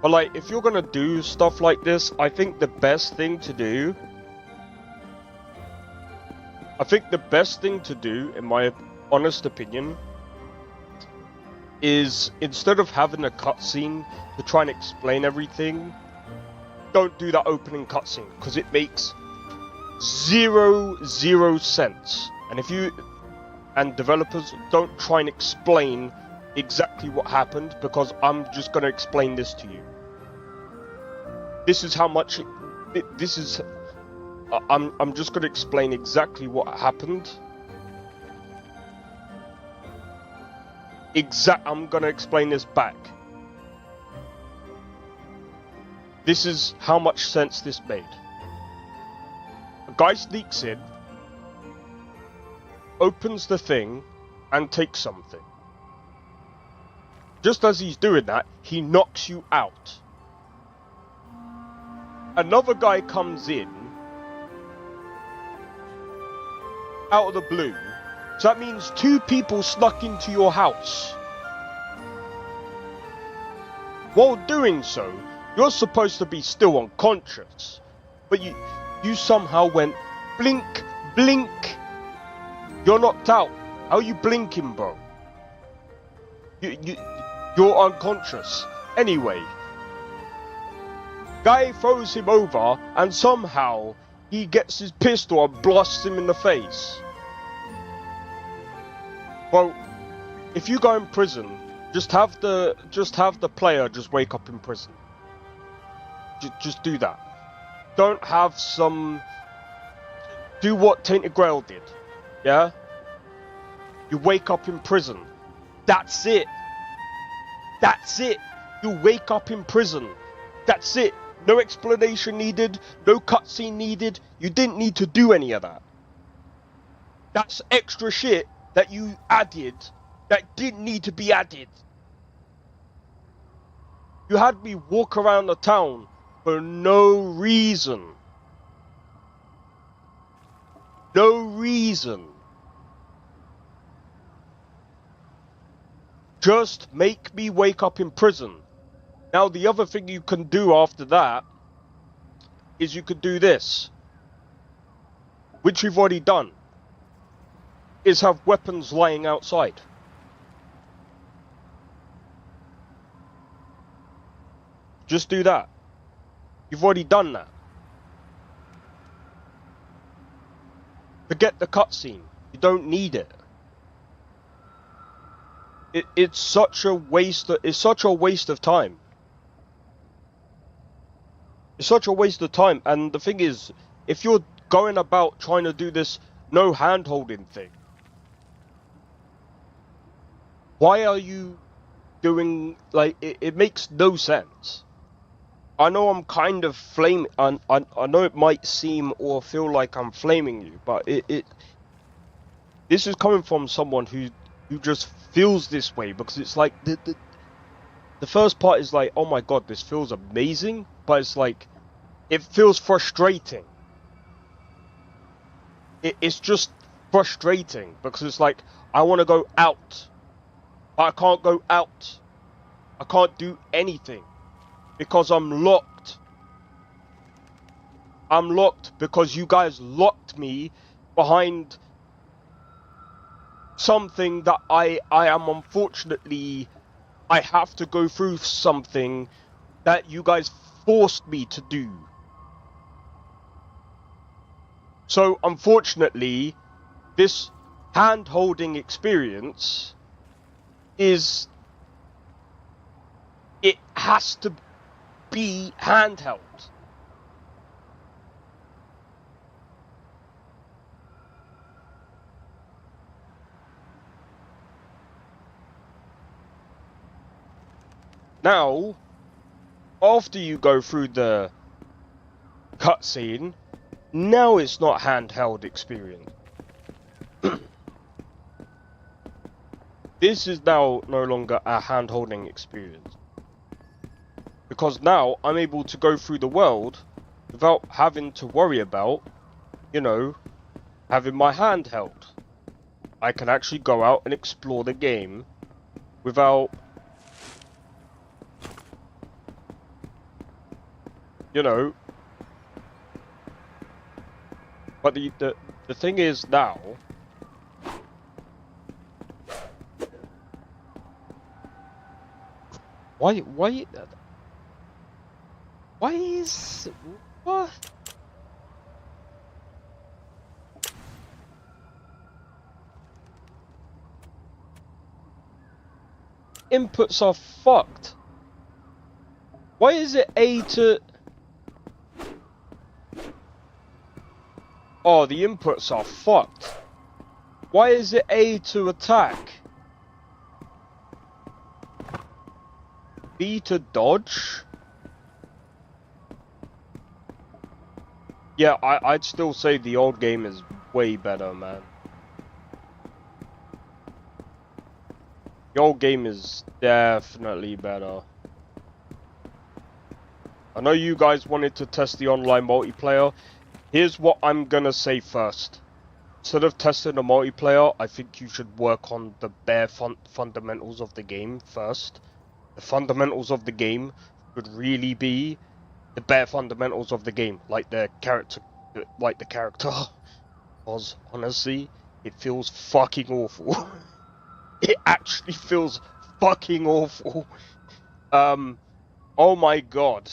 But like, if you're gonna do stuff like this, I think the best thing to do... in my honest opinion, is instead of having a cutscene to try and explain everything, don't do that opening cutscene, because it makes zero sense. And if you and developers don't try and explain exactly what happened, because I'm just going to explain this to you. This is how much this is. I'm just going to explain exactly what happened. I'm going to explain this back. This is how much sense this made. A guy sneaks in, opens the thing, and takes something. Just as he's doing that, he knocks you out. Another guy comes in, out of the blue. So that means 2 people snuck into your house. While doing so, you're supposed to be still unconscious, but you somehow went blink, blink. You're knocked out. How are you blinking, bro? You're unconscious. Anyway, guy throws him over, and somehow he gets his pistol and blasts him in the face. Well, if you go in prison, just have the player just wake up in prison. Just do that. Don't have some... Do what Tainted Grail did. Yeah? You wake up in prison. That's it. That's it. You wake up in prison. That's it. No explanation needed. No cutscene needed. You didn't need to do any of that. That's extra shit that you added that didn't need to be added. You had me walk around the town for no reason. No reason. Just make me wake up in prison. Now the other thing you can do after that is you could do this, which we've already done, is have weapons lying outside. Just do that. You've already done that. Forget the cutscene. You don't need it. It's such a waste. It's such a waste of time. It's such a waste of time. And the thing is, if you're going about trying to do this no hand-holding thing, why are you doing, like, it makes no sense. I know I'm kind of flaming, I know it might seem or feel like I'm flaming you, but this is coming from someone who just feels this way, because it's like, the first part is like, oh my god, this feels amazing, but it's like, it feels frustrating. It's just frustrating, because it's like, I want to go out, but I can't go out. I can't do anything. Because I'm locked. I'm locked because you guys locked me behind something that I am unfortunately, I have to go through something that you guys forced me to do. So unfortunately, this hand-holding experience is, it has to be handheld. Now, after you go through the cutscene, now it's not handheld experience. This is now no longer a hand-holding experience. Because now I'm able to go through the world without having to worry about, you know, having my hand held. I can actually go out and explore the game without, you know. But the thing is now, why is, what? Inputs are fucked. Why is it A to... Oh, the inputs are fucked. Why is it A to attack? B to dodge? Yeah, I'd still say the old game is way better, man. The old game is definitely better. I know you guys wanted to test the online multiplayer. Here's what I'm gonna say first. Instead of testing the multiplayer, I think you should work on the bare fundamentals of the game first. The fundamentals of the game would really be the bare fundamentals of the game, like the character, because honestly, it feels fucking awful. It actually feels fucking awful. Oh my god.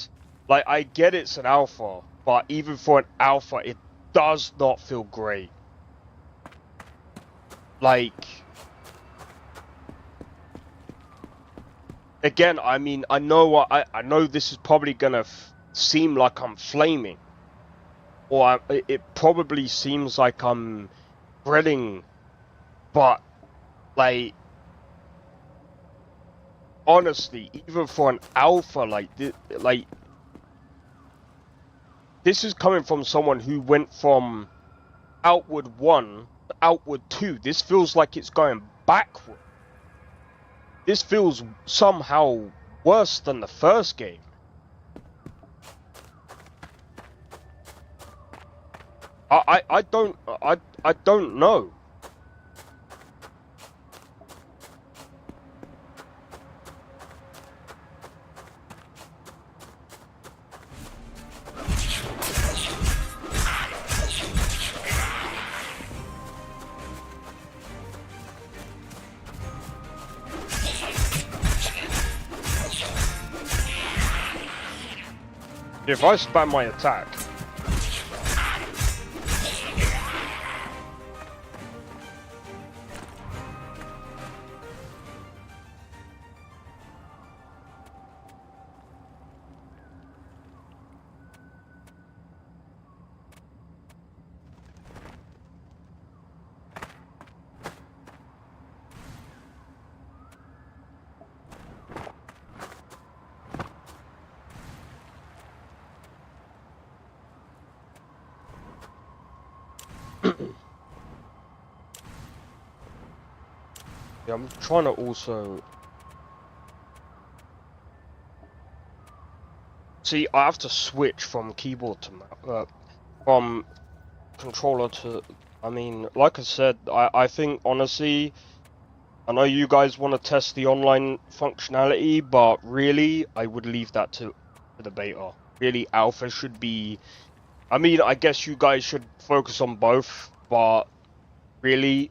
Like, I get it's an alpha, but even for an alpha, it does not feel great. Like, again, I mean, I know this is probably gonna seem like I'm flaming, or it probably seems like I'm dreading, but like, honestly, even for an alpha, like this is coming from someone who went from Outward 1 outward too. This feels like it's going backward. This feels somehow worse than the first game. I don't know. If I spam my attack, yeah, I'm trying to also see. I have to switch from keyboard to from controller to. I mean, like I said, I think honestly, I know you guys want to test the online functionality, but really, I would leave that to the beta. Really, alpha should be. I mean, I guess you guys should focus on both, but really.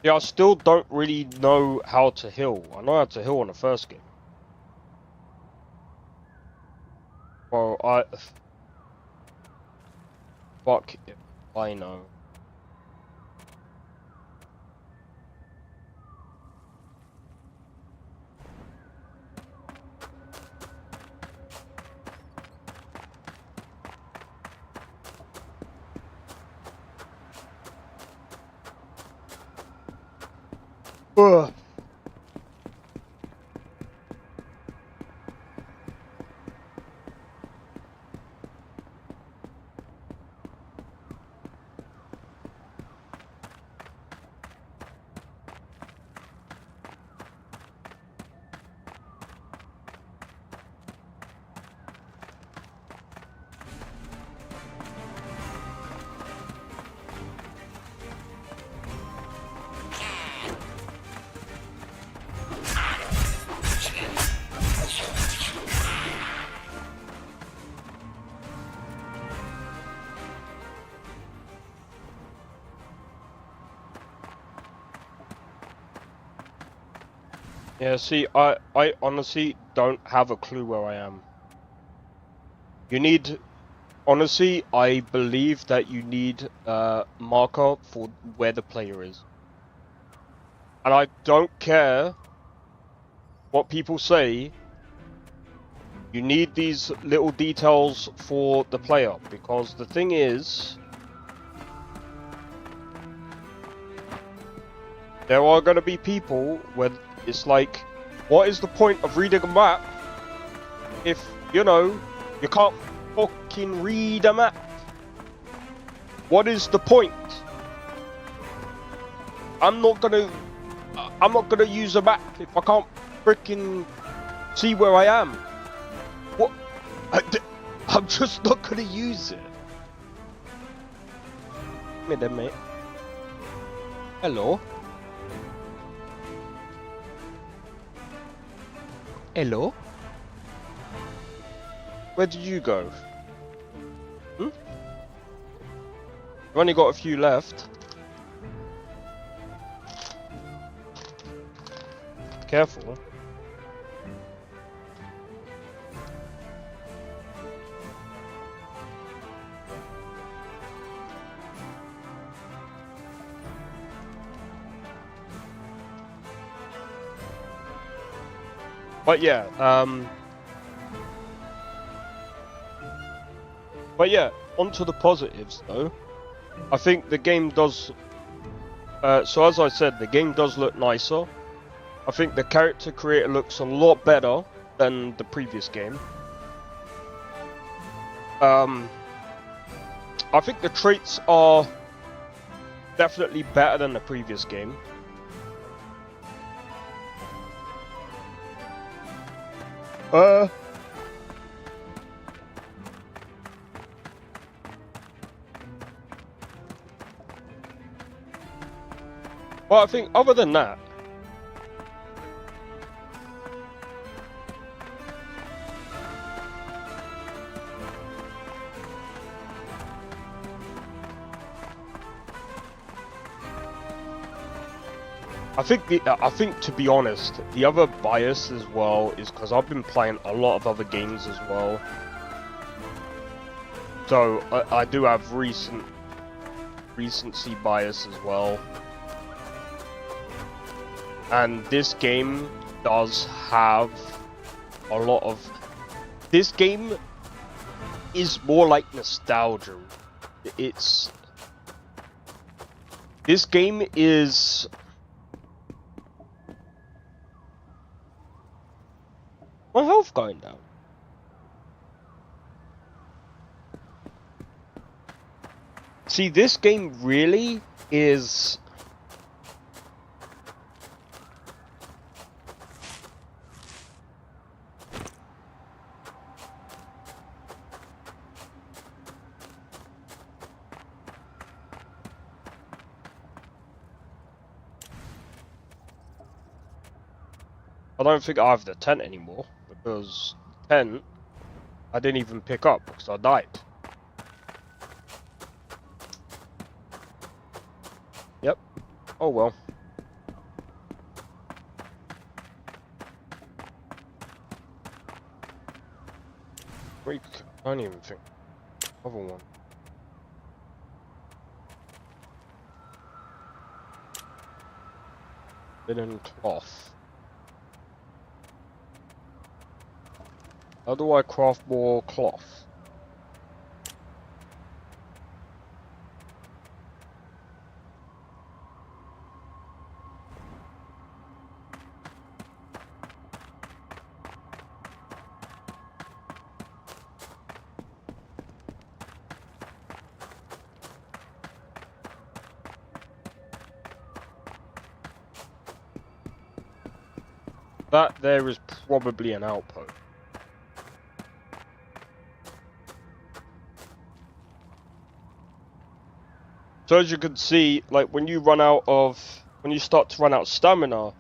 Yeah, I still don't really know how to heal. I know how to heal on the first game. Well, fuck if I know. Ugh. Yeah, see, I honestly don't have a clue where I am. You need, honestly, I believe that you need a marker for where the player is. And I don't care what people say, you need these little details for the player, because the thing is, there are going to be people where it's like, what is the point of reading a map if, you know, you can't fucking read a map? What is the point? I'm not gonna use a map if I can't freaking see where I am. What? I'm just not gonna use it. Give me them, mate. Hello? Hello? Where did you go? Hmm? I've only got a few left. Careful. But yeah, onto the positives though. I think the game does. So as I said, the game does look nicer. I think the character creator looks a lot better than the previous game. I think the traits are definitely better than the previous game. Well, I think other than that, I think to be honest, the other bias as well is because I've been playing a lot of other games as well. So I do have recency bias as well. And this game does have a lot of... This game is more like nostalgia. This game is... My health going down. See, this game really is... I don't think I have the tent anymore, because the tent I didn't even pick up because I died. Yep. Oh well. I don't even think. Other one. Linen cloth. How do I craft more cloth? That there is probably an outpost. So as you can see, like when you start to run out of stamina,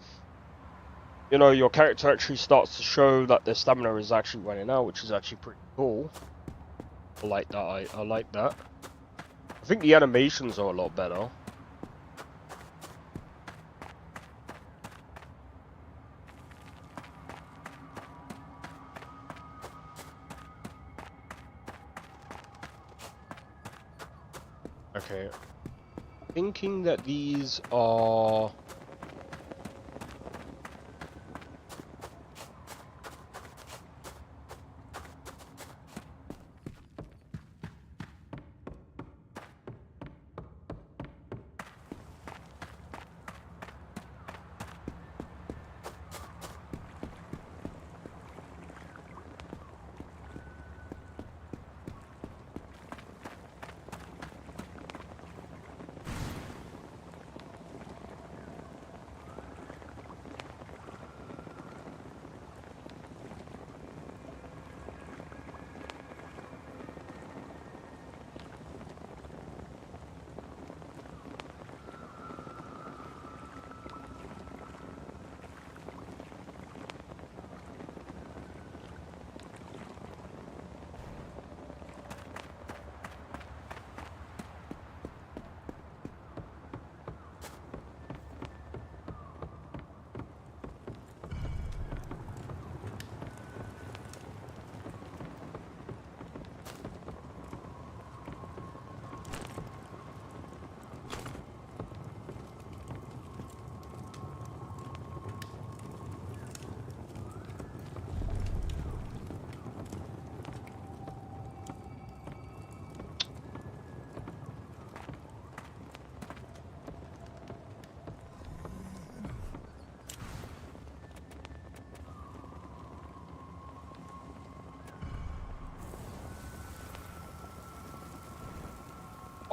you know, your character actually starts to show that their stamina is actually running out, which is actually pretty cool. I like that. I like that. I think the animations are a lot better. Okay. Thinking that these are...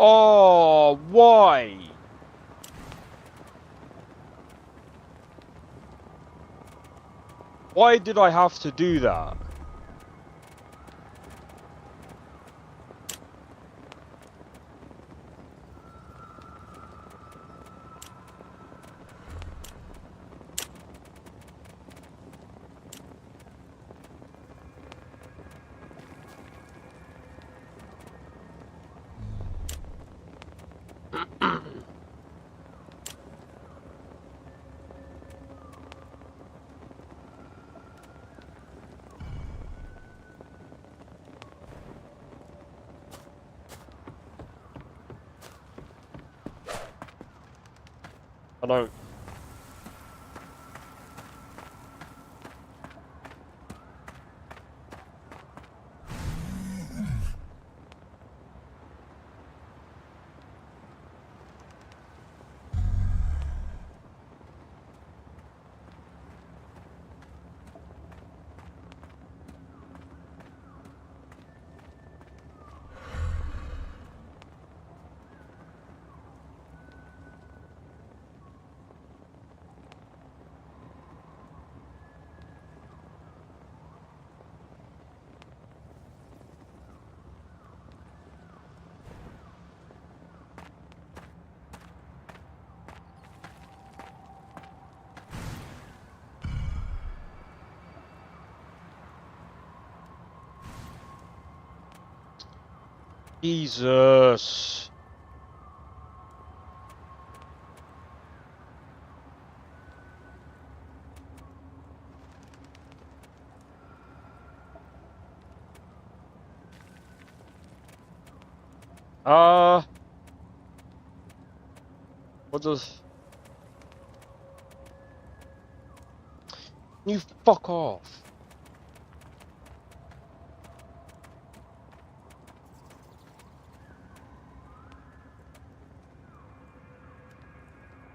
Oh, why? Why did I have to do that? I don't. Jesus. What does... You fuck off.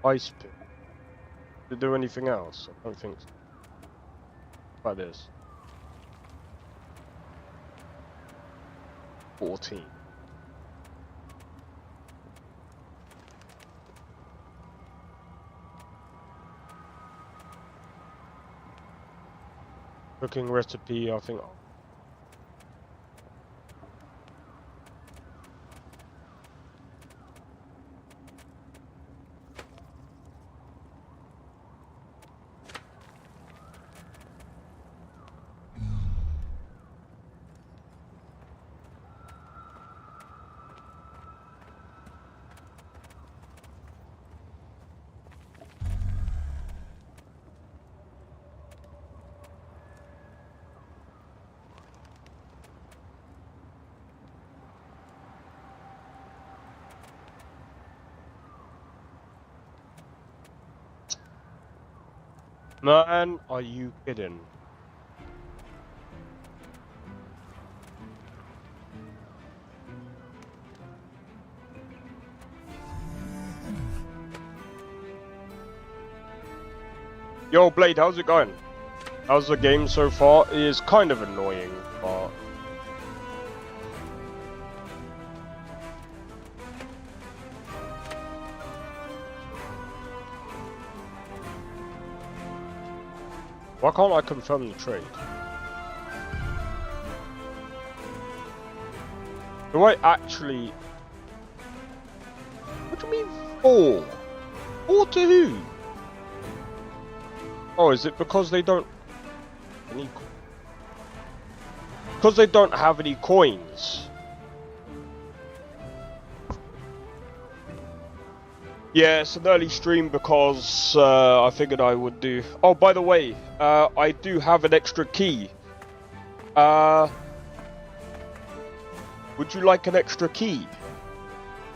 Ice pick. Did it do anything else? I don't think so. Like this. 14. Cooking recipe, I think. Man, are you kidding? Yo, Blade, how's it going? How's the game so far? It is kind of annoying, but... Why can't I confirm the trade? Do I actually... What do you mean 4? 4 to who? Oh, is it because they don't... Because they don't have any coins? Yeah, it's an early stream because I figured I would do... Oh, by the way, I do have an extra key. Would you like an extra key?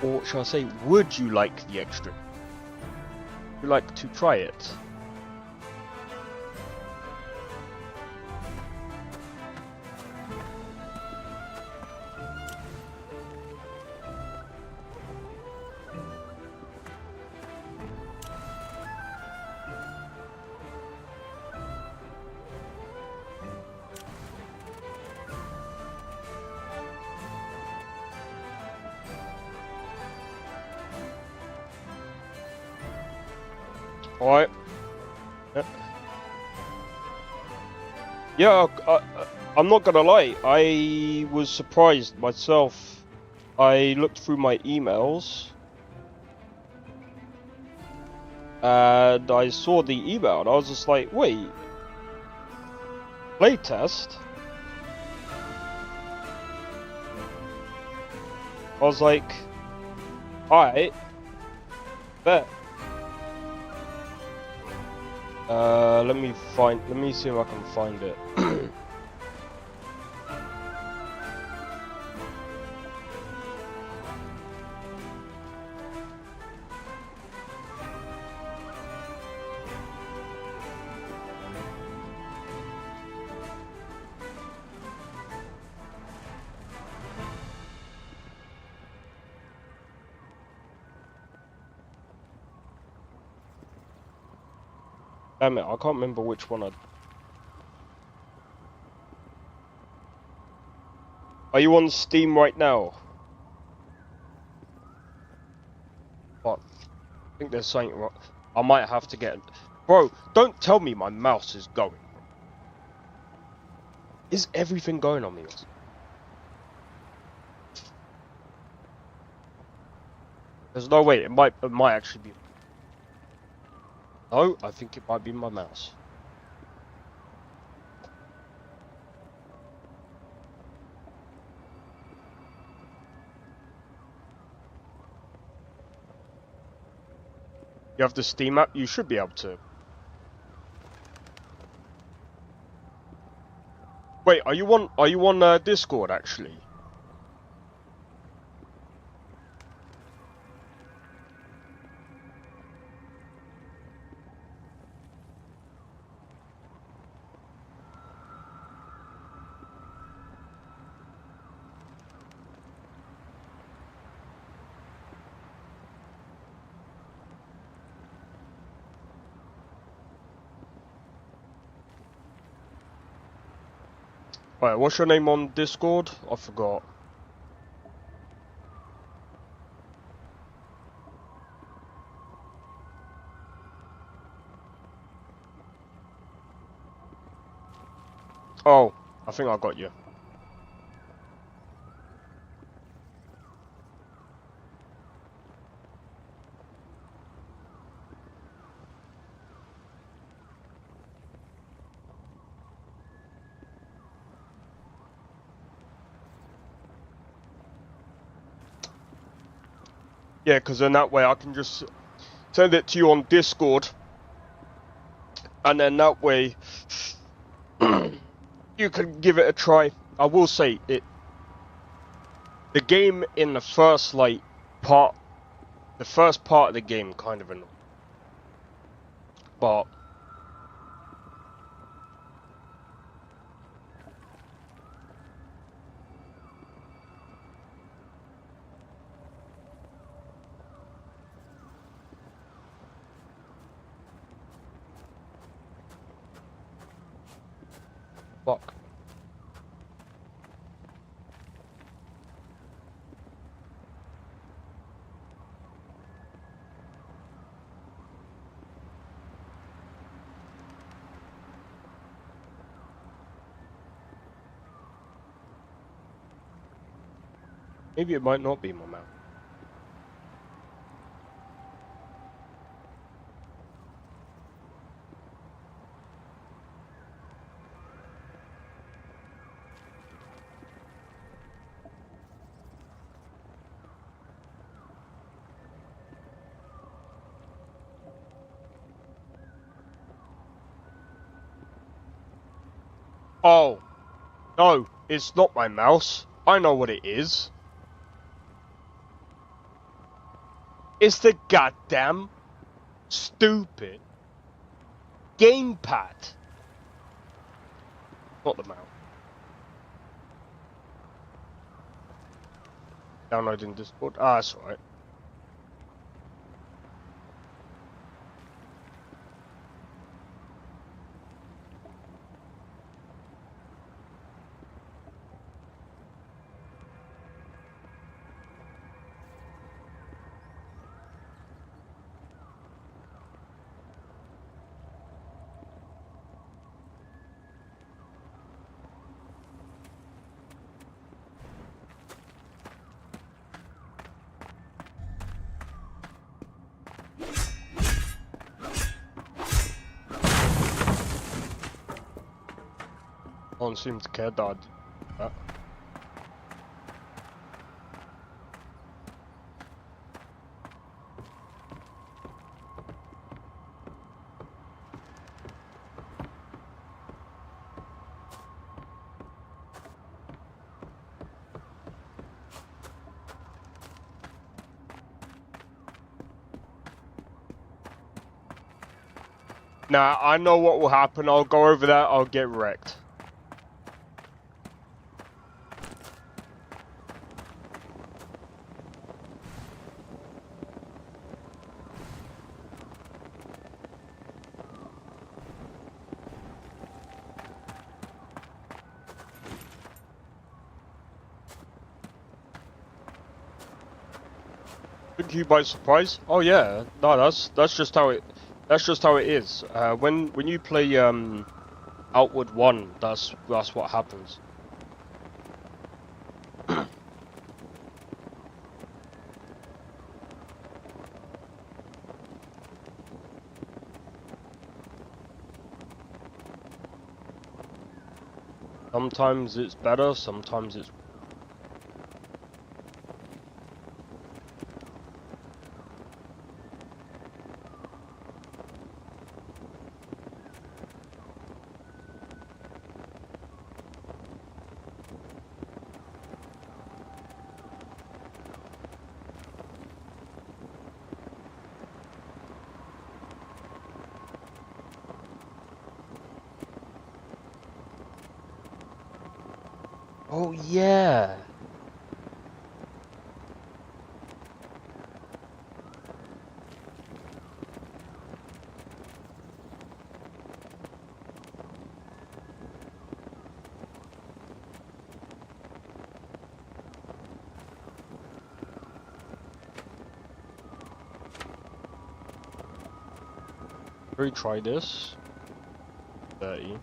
Or shall I say, would you like the extra? Would you like to try it? Alright. Yeah, I'm not gonna lie. I was surprised myself. I looked through my emails. And I saw the email and I was just like, wait. Playtest? I was like, alright. Bet. Let me see if I can find it. Damn it, I can't remember which one I... Are you on Steam right now? What? I think there's something wrong. I might have to get... Bro, don't tell me my mouse is going. Is everything going on me? There's no way, it might actually be... No, I think it might be my mouse. You have the Steam app, you should be able to. Wait, are you on Discord actually? Right, what's your name on Discord? I forgot. Oh, I think I got you. Yeah, because then that way I can just send it to you on Discord. And then that way you can give it a try. I will say it. The game in the first part of the game kind of annoying. But fuck. Maybe it might not be my mouse. Oh, no, it's not my mouse. I know what it is. It's the goddamn stupid gamepad. Not the mouse. Downloading Discord. Ah, that's alright. Don't seem to care that I do that. Nah, I know what will happen. I'll go over there, I'll get wrecked. Took you by surprise? Oh yeah, no, that's just how it is. When you play Outward 1, that's what happens. Sometimes it's better, sometimes it's... Oh yeah. Retry this. 30.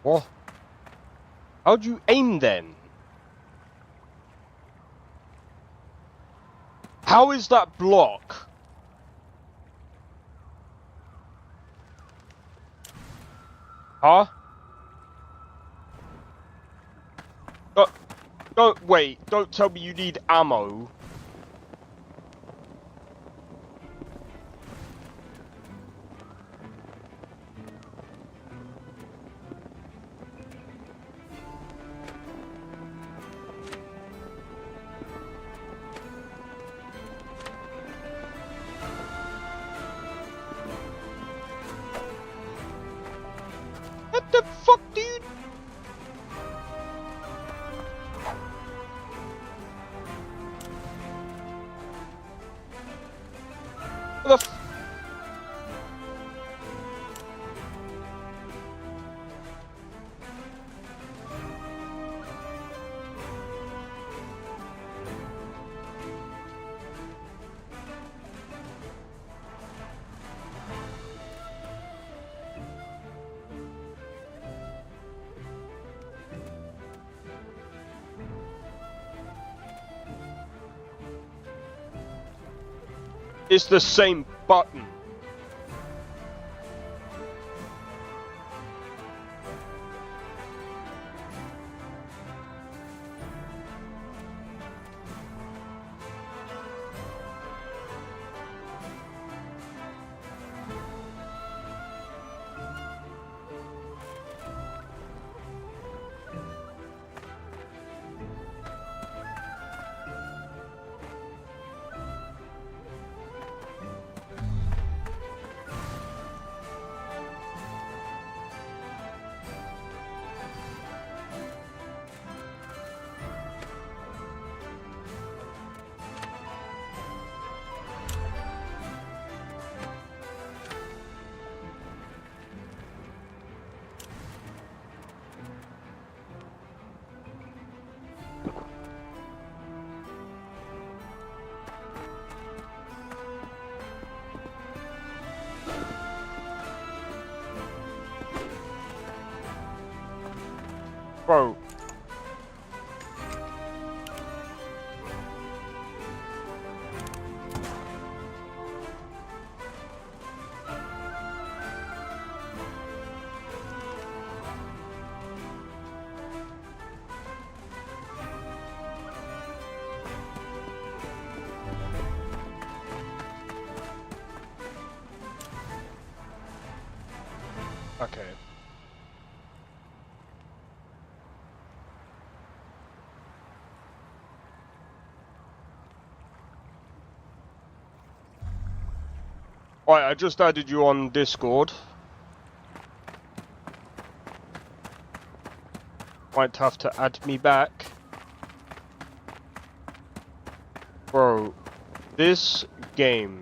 What? How'd you aim then? How is that block? Huh? Don't wait, don't tell me you need ammo. What the fuck, dude? What the f... It's the same button. Bro. Okay. Right, I just added you on Discord. Might have to add me back. Bro, this game...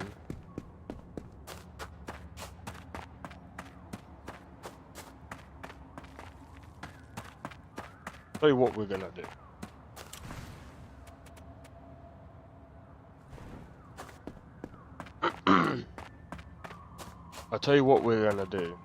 Tell you what we're gonna do. I'll tell you what we're gonna do.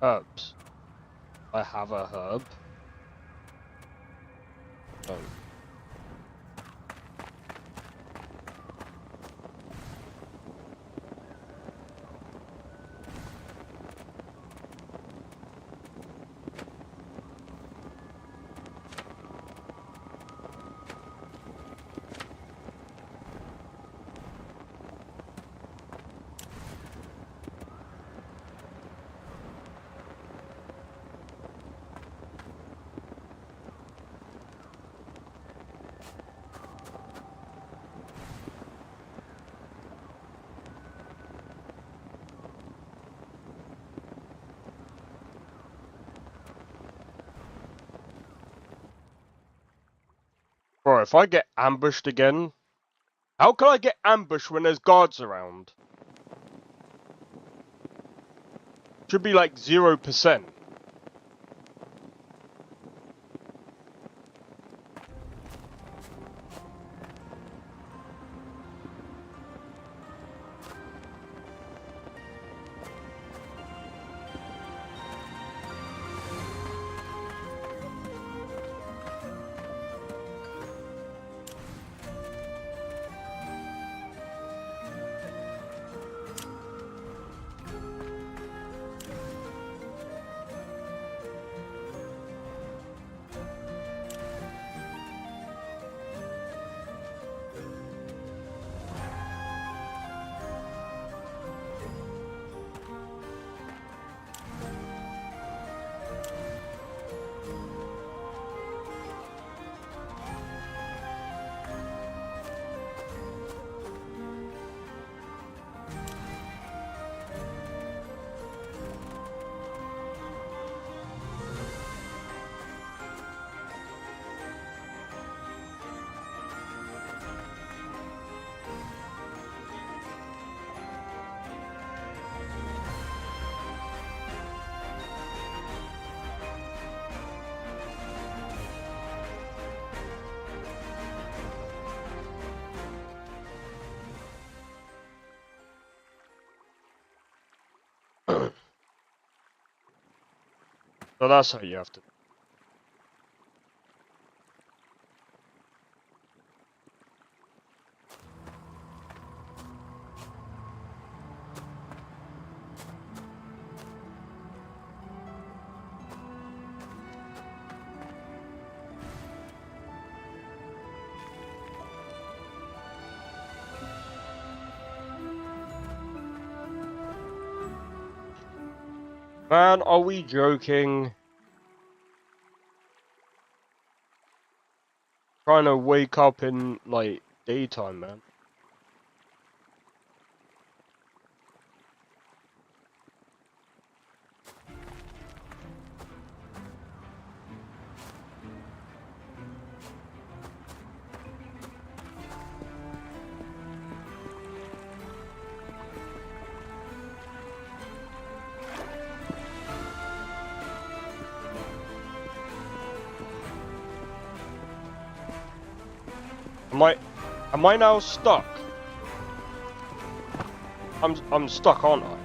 Herbs. I have a herb. Oh. Bro, if I get ambushed again... How can I get ambushed when there's guards around? Should be like 0%. So that's how you have to... Man, are we joking? Trying to wake up in, like, daytime, man. Am I now stuck? I'm stuck, aren't I?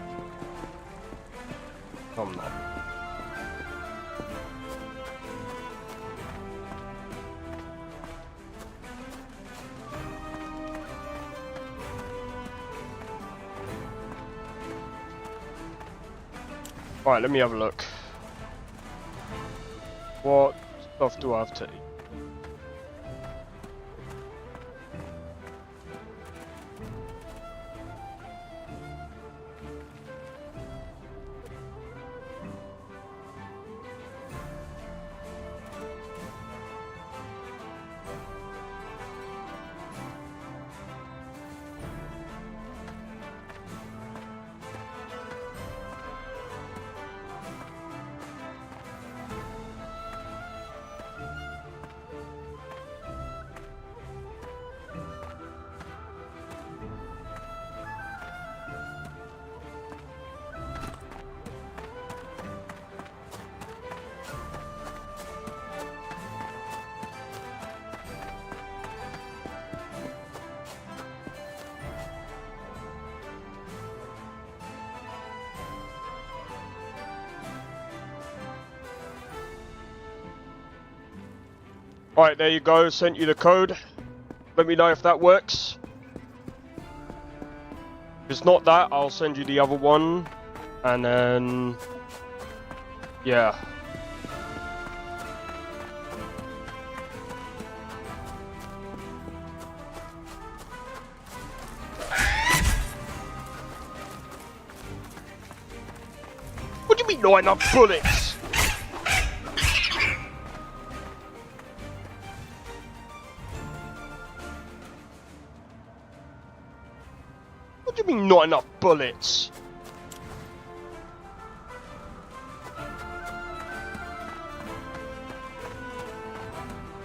No, I'm not. Alright, let me have a look. What stuff do I have to eat? Alright, there you go, sent you the code. Let me know if that works. If it's not that, I'll send you the other one. And then... yeah. What do you mean, not enough bullets? What do you mean, not enough bullets?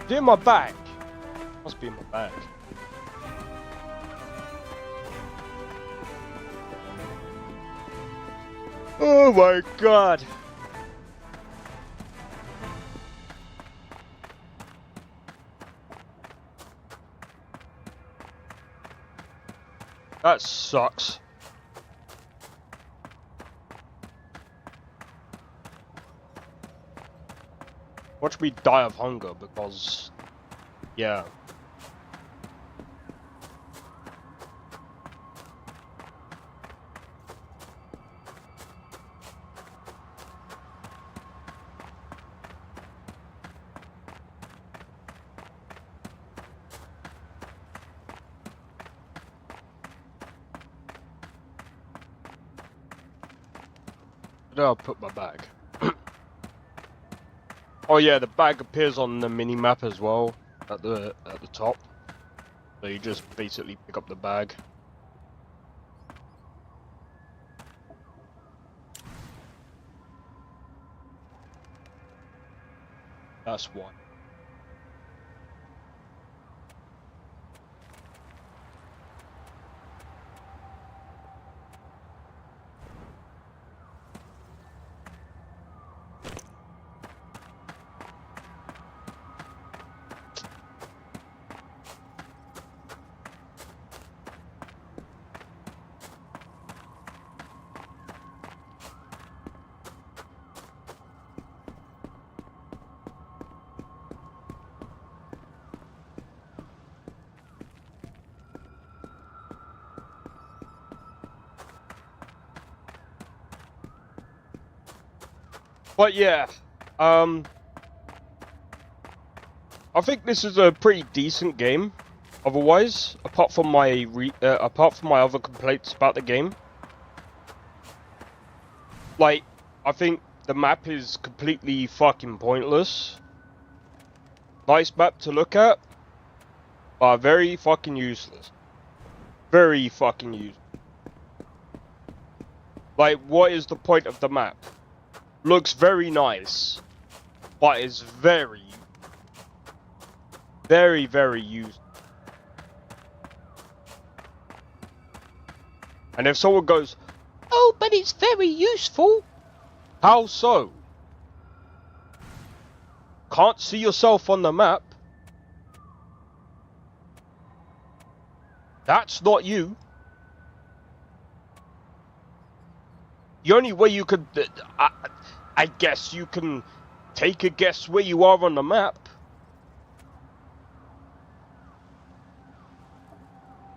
Is it in my bag? Must be in my bag. Oh my god. That sucks. Watch me die of hunger because, yeah. Where did I put my bag? Oh yeah, the bag appears on the mini map as well at the top. So you just basically pick up the bag. That's why. But yeah, I think this is a pretty decent game. Otherwise, apart from my other complaints about the game, like I think the map is completely fucking pointless. Nice map to look at, but very fucking useless. Very fucking useless. Like, what is the point of the map? Looks very nice, but is very, very used. And if someone goes, "Oh, but it's very useful," how so? Can't see yourself on the map? That's not you. The only way you could... I guess you can take a guess where you are on the map.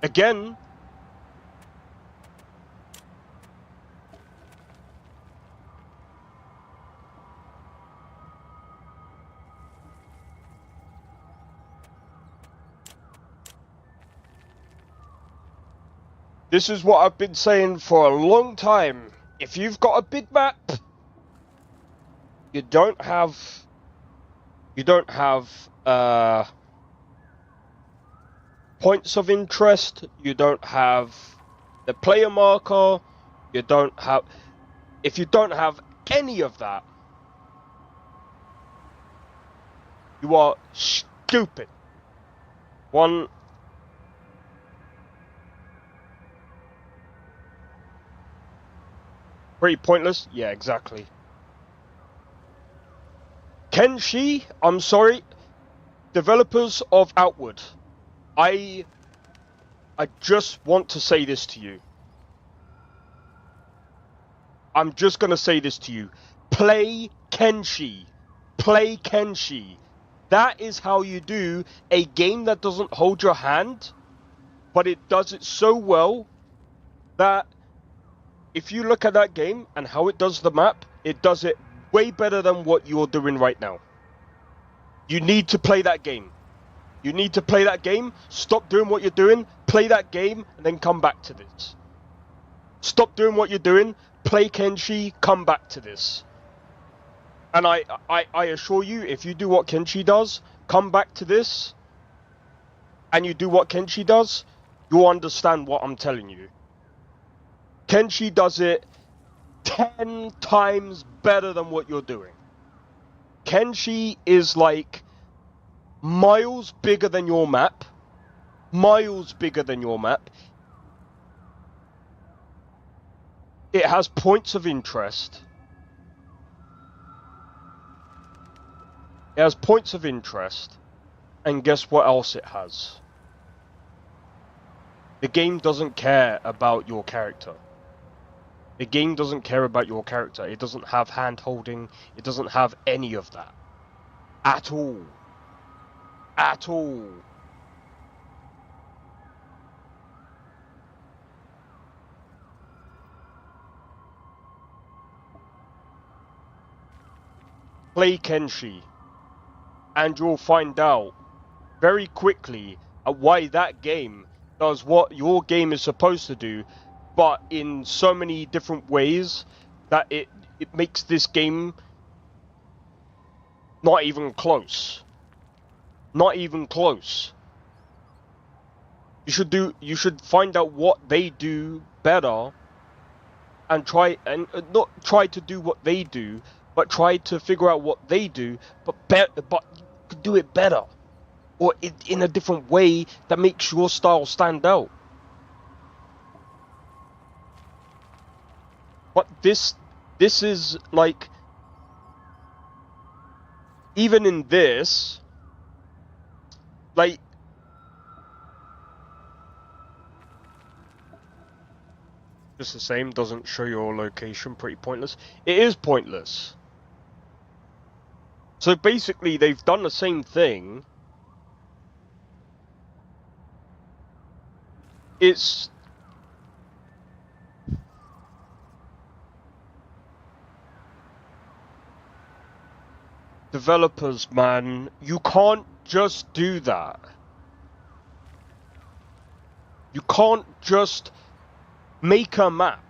Again... This is what I've been saying for a long time. If you've got a big map, you don't have points of interest, you don't have the player marker, if you don't have any of that, you are stupid. Pretty pointless? Yeah, exactly. Kenshi, I'm sorry. Developers of Outward. I just want to say this to you. I'm just gonna say this to you. Play Kenshi. Play Kenshi. That is how you do a game that doesn't hold your hand, but it does it so well that if you look at that game and how it does the map, it does it way better than what you're doing right now. You need to play that game. You need to play that game, stop doing what you're doing, play that game, and then come back to this. Stop doing what you're doing, play Kenshi, come back to this. And I assure you, if you do what Kenshi does, come back to this, and you do what Kenshi does, you'll understand what I'm telling you. Kenshi does it 10 times better than what you're doing. Kenshi is like miles bigger than your map. Miles bigger than your map. It has points of interest. It has points of interest. And guess what else it has? The game doesn't care about your character. The game doesn't care about your character. It doesn't have hand-holding. It doesn't have any of that. At all. At all. Play Kenshi. And you'll find out very quickly why that game does what your game is supposed to do, but in so many different ways that it makes this game not even close. Not even close. You should find out what they do better and not try to do what they do, but try to figure out what they do, but do it better, or in a different way that makes your style stand out. But this is like, even in this, like, just the same, doesn't show your location, pretty pointless. It is pointless. So basically they've done the same thing. It's developers, man, you can't just do that. You can't just make a map.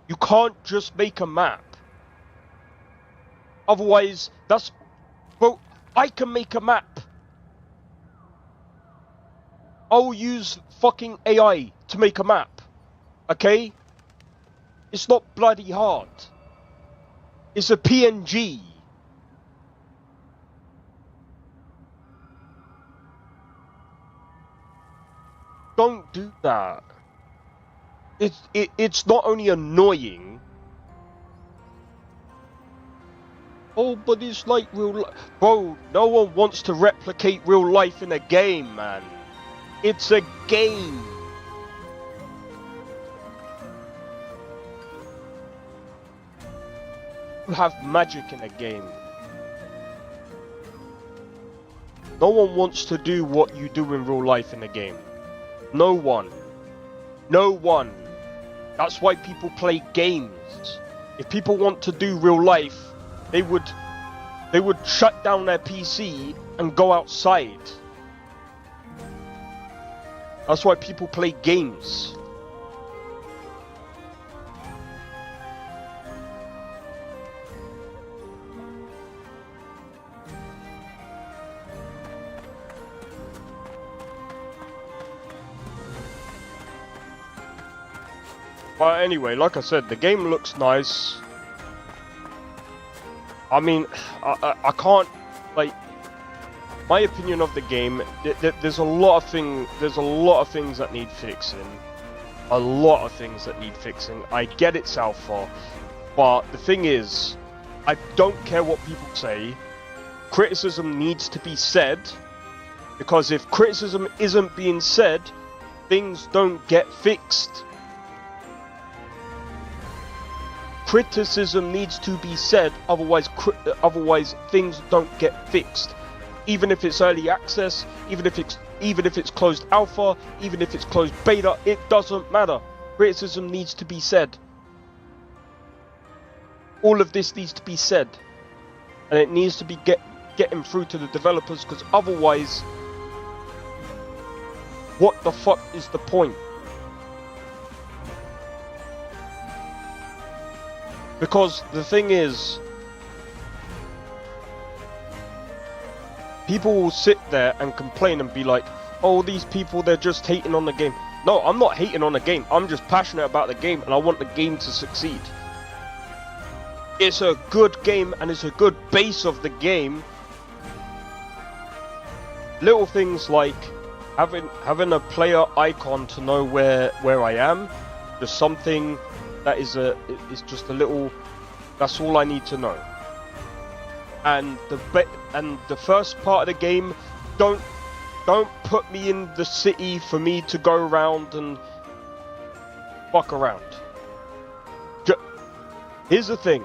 You can't just make a map. Otherwise, bro, I can make a map. I'll use fucking AI to make a map. Okay? It's not bloody hard. It's a PNG. Don't do that. It's not only annoying. Oh, but it's like real life. Bro, no one wants to replicate real life in a game, man. It's a game. You have magic in a game. No one wants to do what you do in real life in a game. No one. No one. That's why people play games. If people want to do real life, they would shut down their PC and go outside. That's why people play games. But anyway, like I said, the game looks nice. I mean, I can't, like, my opinion of the game, there's a lot of things that need fixing. A lot of things that need fixing. I get it's alpha, but the thing is, I don't care what people say. Criticism needs to be said, because if criticism isn't being said, things don't get fixed. Criticism needs to be said, otherwise things don't get fixed. Even if it's early access, even if it's closed alpha, even if it's closed beta, it doesn't matter. Criticism needs to be said. All of this needs to be said, and it needs to be getting through to the developers, because otherwise, what the fuck is the point? Because the thing is, people will sit there and complain and be like, oh, these people, they're just hating on the game. No, I'm not hating on the game. I'm just passionate about the game, and I want the game to succeed. It's a good game, and it's a good base of the game. Little things like having a player icon to know where I am, just something that is just a little. That's all I need to know. And the first part of the game, don't put me in the city for me to go around and fuck around. Here's the thing: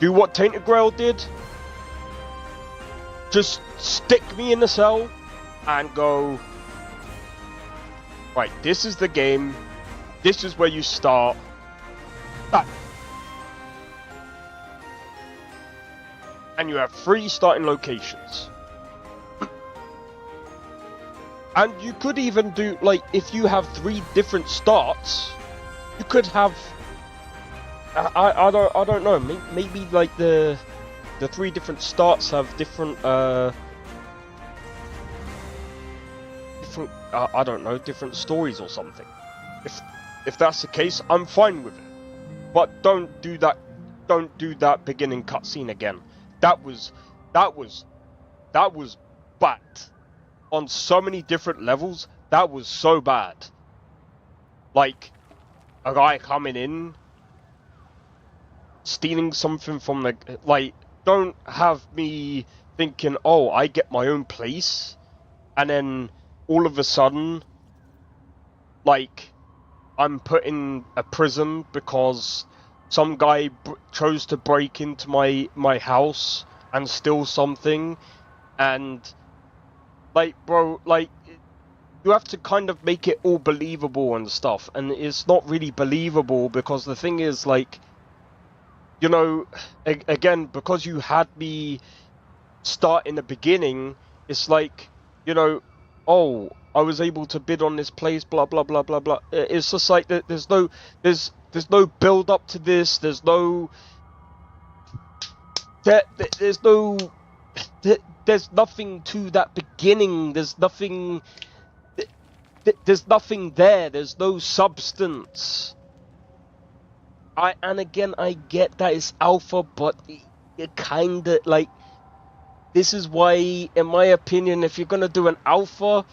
do what Tainted Grail did. Just stick me in the cell and go. Right, this is the game. This is where you start. That. And you have 3 starting locations. And you could even do, like, if you have 3 different starts, you could have, I don't know, maybe like the 3 different starts have different I don't know, different stories or something. If that's the case, I'm fine with it. But don't do that beginning cutscene again. That was bad. On so many different levels, that was so bad. Like, a guy coming in, stealing something from the, like, don't have me thinking, oh, I get my own place, and then all of a sudden, like, I'm put in a prison because some guy chose to break into my house and steal something, and like, bro, like, you have to kind of make it all believable and stuff, and it's not really believable, because the thing is, like, you know, again, because you had me start in the beginning, it's like, you know, oh, I was able to bid on this place, blah blah blah blah blah. It's just like there's no build up to this. There's nothing to that beginning. There's nothing there. There's no substance. And again, I get that it's alpha, but it kinda, like, this is why, in my opinion, if you're gonna do an alpha,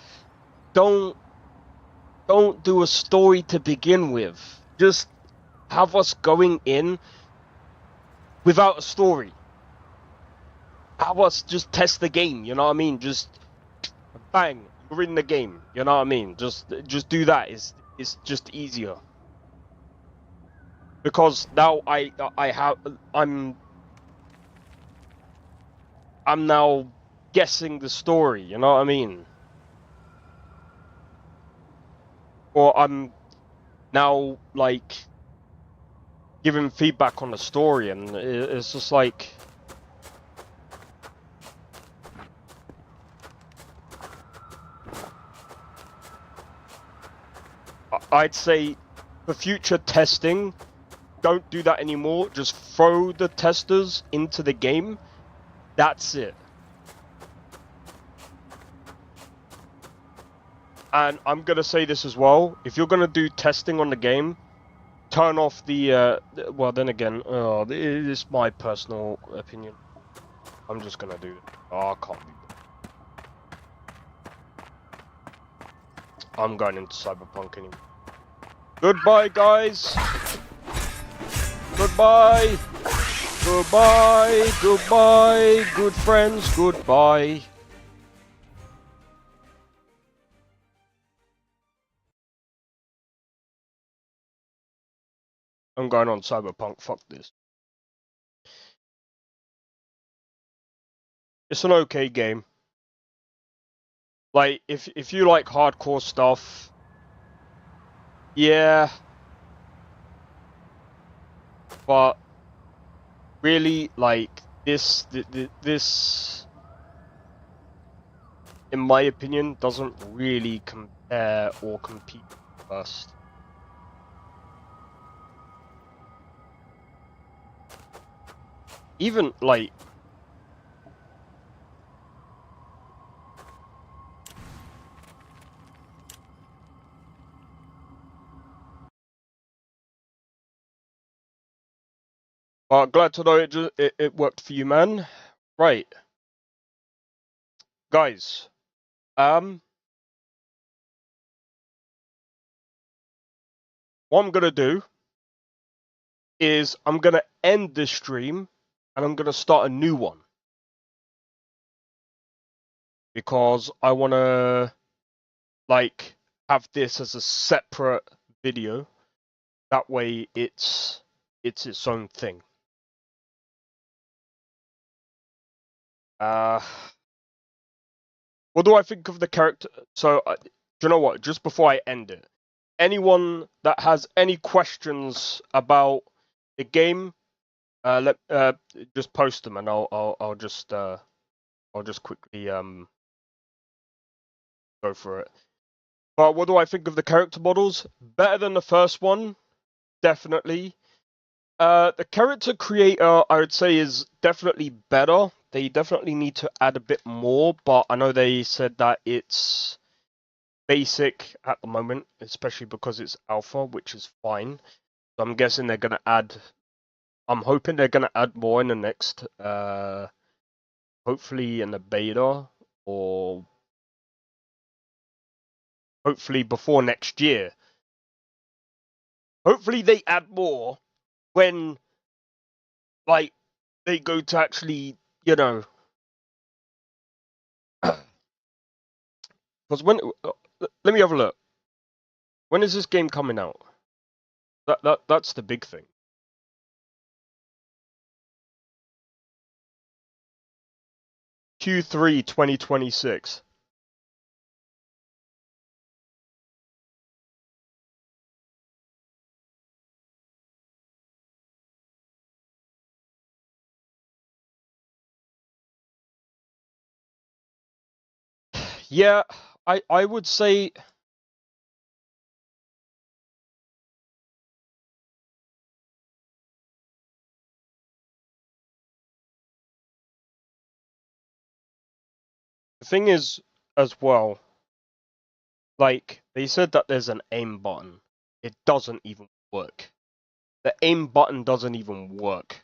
don't do a story to begin with. Just have us going in without a story. Have us just test the game, you know what I mean? Just bang, you You're in the game. You know what I mean? Just do that. It's just easier. Because now I'm now guessing the story. You know what I mean? Or I'm now like giving feedback on the story, and it's just like. I'd say for future testing, don't do that anymore. Just throw the testers into the game. That's it. And I'm going to say this as well. If you're going to do testing on the game, turn off the... well, then again, it is my personal opinion. I'm just going to do it. Oh, I can't do that. I'm going into Cyberpunk anymore. Goodbye, guys. Goodbye. Goodbye. Goodbye. Good friends. Goodbye. I'm going on Cyberpunk. Fuck this. It's an okay game. Like, if you like hardcore stuff, yeah. But really, like this, in my opinion, doesn't really compare or compete with Rust. Even like. Glad to know it worked for you, man. Right, guys. What I'm gonna do is I'm gonna end this stream and I'm gonna start a new one because I wanna like have this as a separate video. That way, it's its own thing. What do I think of the character? So, do you know what? Just before I end it, anyone that has any questions about the game, just post them, and I'll just quickly go for it. But what do I think of the character models? Better than the first one, definitely. The character creator, I would say, is definitely better. They definitely need to add a bit more, but I know they said that it's basic at the moment, especially because it's alpha, which is fine. So I'm guessing they're gonna add. I'm hoping they're gonna add more in the next, hopefully in the beta, or hopefully before next year. Hopefully they add more when, like, they go to actually, you know. Because when, let me have a look. When is this game coming out? That's the big thing. Q3 2026. Yeah, I would say. The thing is, as well, like, they said that there's an aim button. It doesn't even work. The aim button doesn't even work.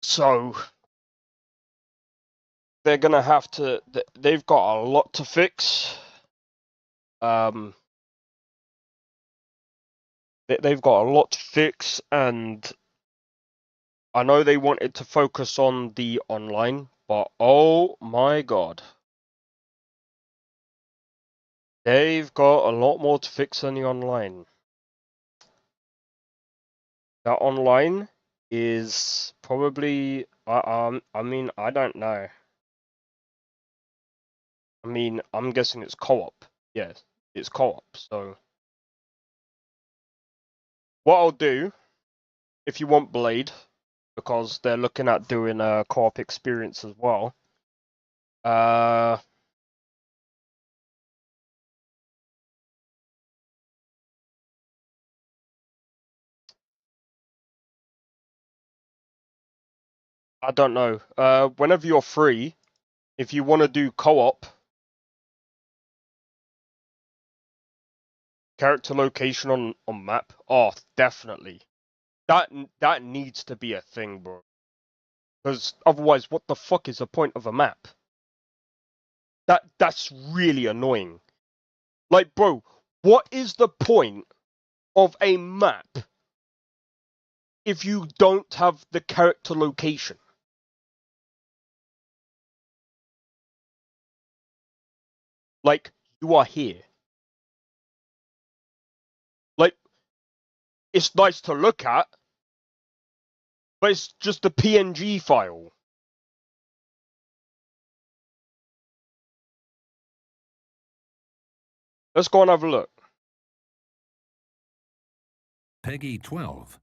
So, they're gonna have to, they've got a lot to fix. they've got a lot to fix, and I know they wanted to focus on the online, but oh my god. They've got a lot more to fix than the online. That online is probably, I mean, I don't know. I mean, I'm guessing it's co-op. Yes, it's co-op, so. What I'll do, if you want Blade, because they're looking at doing a co-op experience as well. I don't know. Whenever you're free, if you want to do co-op, character location on map, oh, definitely. That needs to be a thing, bro. Because otherwise, what the fuck is the point of a map? That's really annoying. Like, bro, what is the point of a map if you don't have the character location? Like, you are here. Like, it's nice to look at, but it's just a PNG file. Let's go and have a look. Peggy 12.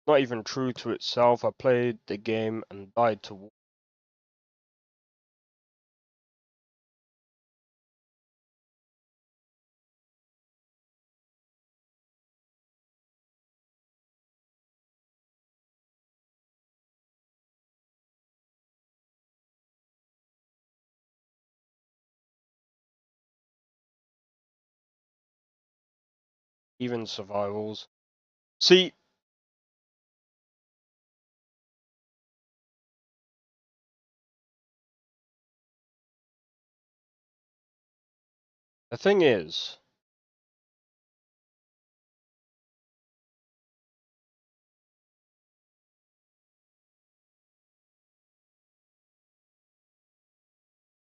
Not even true to itself. I played the game and died to. Even survivals. See, the thing is,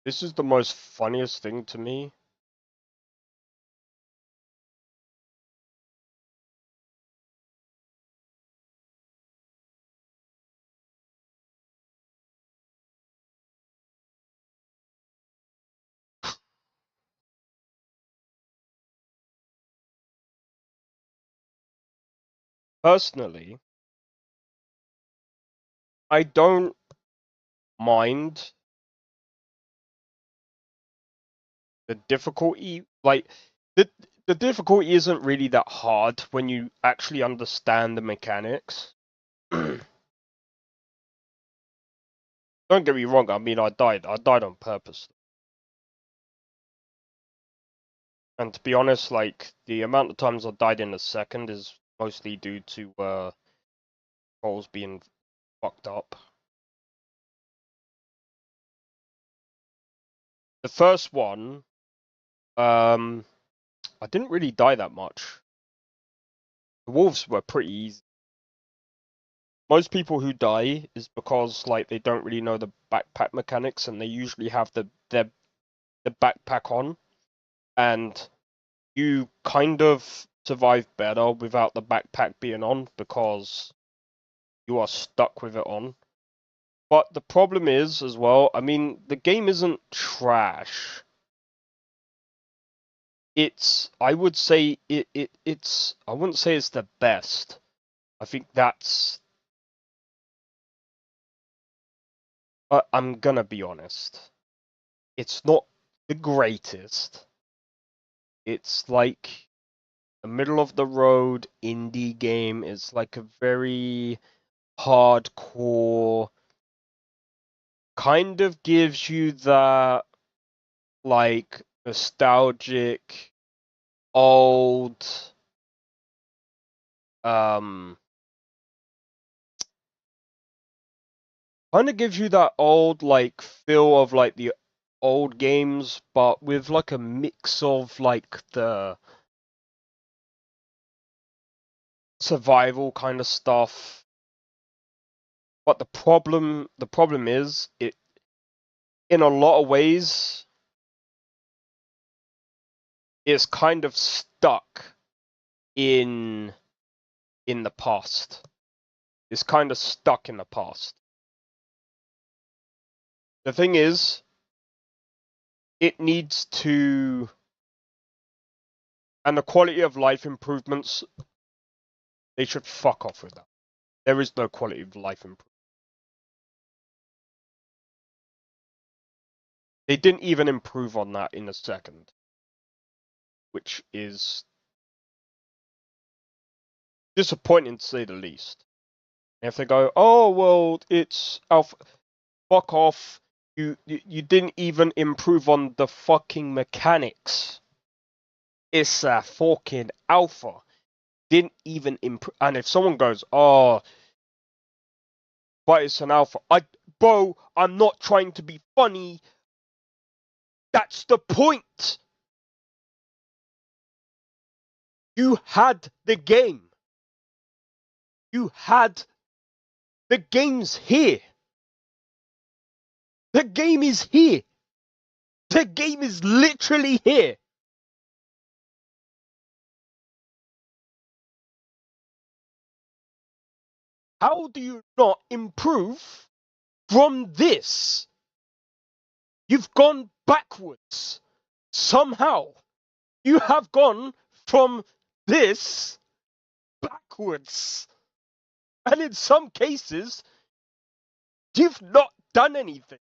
this is the most funniest thing to me. Personally, I don't mind the difficulty. Like, the difficulty isn't really that hard when you actually understand the mechanics. Don't get me wrong, I mean, I died on purpose. And to be honest, like, the amount of times I died in a second is mostly due to controls being fucked up. The first one, I didn't really die that much. The wolves were pretty easy. Most people who die is because, like, they don't really know the backpack mechanics, and they usually have the backpack on, and you kind of survive better without the backpack being on because you are stuck with it on. But the problem is, as well, I mean, the game isn't trash. It's, I would say it's, I wouldn't say it's the best. I think that's, I'm gonna be honest. It's not the greatest. It's like a middle of the road indie game. It's like a very hardcore, kind of gives you that like nostalgic old kind of gives you that old like feel of like the old games, but with like a mix of like the survival kind of stuff. But the problem is it in a lot of ways is kind of stuck in the past. It's kind of stuck in the past. The thing is, it needs to, and the quality of life improvements, they should fuck off with that. There is no quality of life improvement. They didn't even improve on that in a second, which is disappointing to say the least. And if they go, oh well, it's alpha, fuck off. You didn't even improve on the fucking mechanics. It's a fucking alpha. Didn't even improve. And if someone goes, oh, but it's an alpha, bro, I'm not trying to be funny. That's the point. You had the game. You had the games here. The game is here. The game is literally here. How do you not improve from this? You've gone backwards. Somehow. You have gone from this backwards. And in some cases, you've not done anything.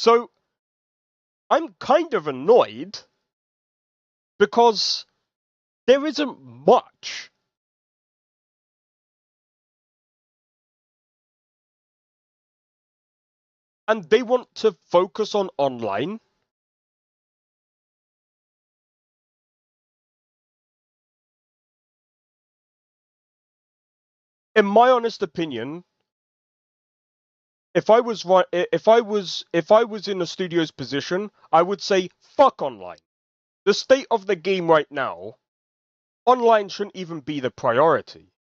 So, I'm kind of annoyed because there isn't much. And they want to focus on online. In my honest opinion, if I was in a studio's position, I would say fuck online. The state of the game right now, online shouldn't even be the priority.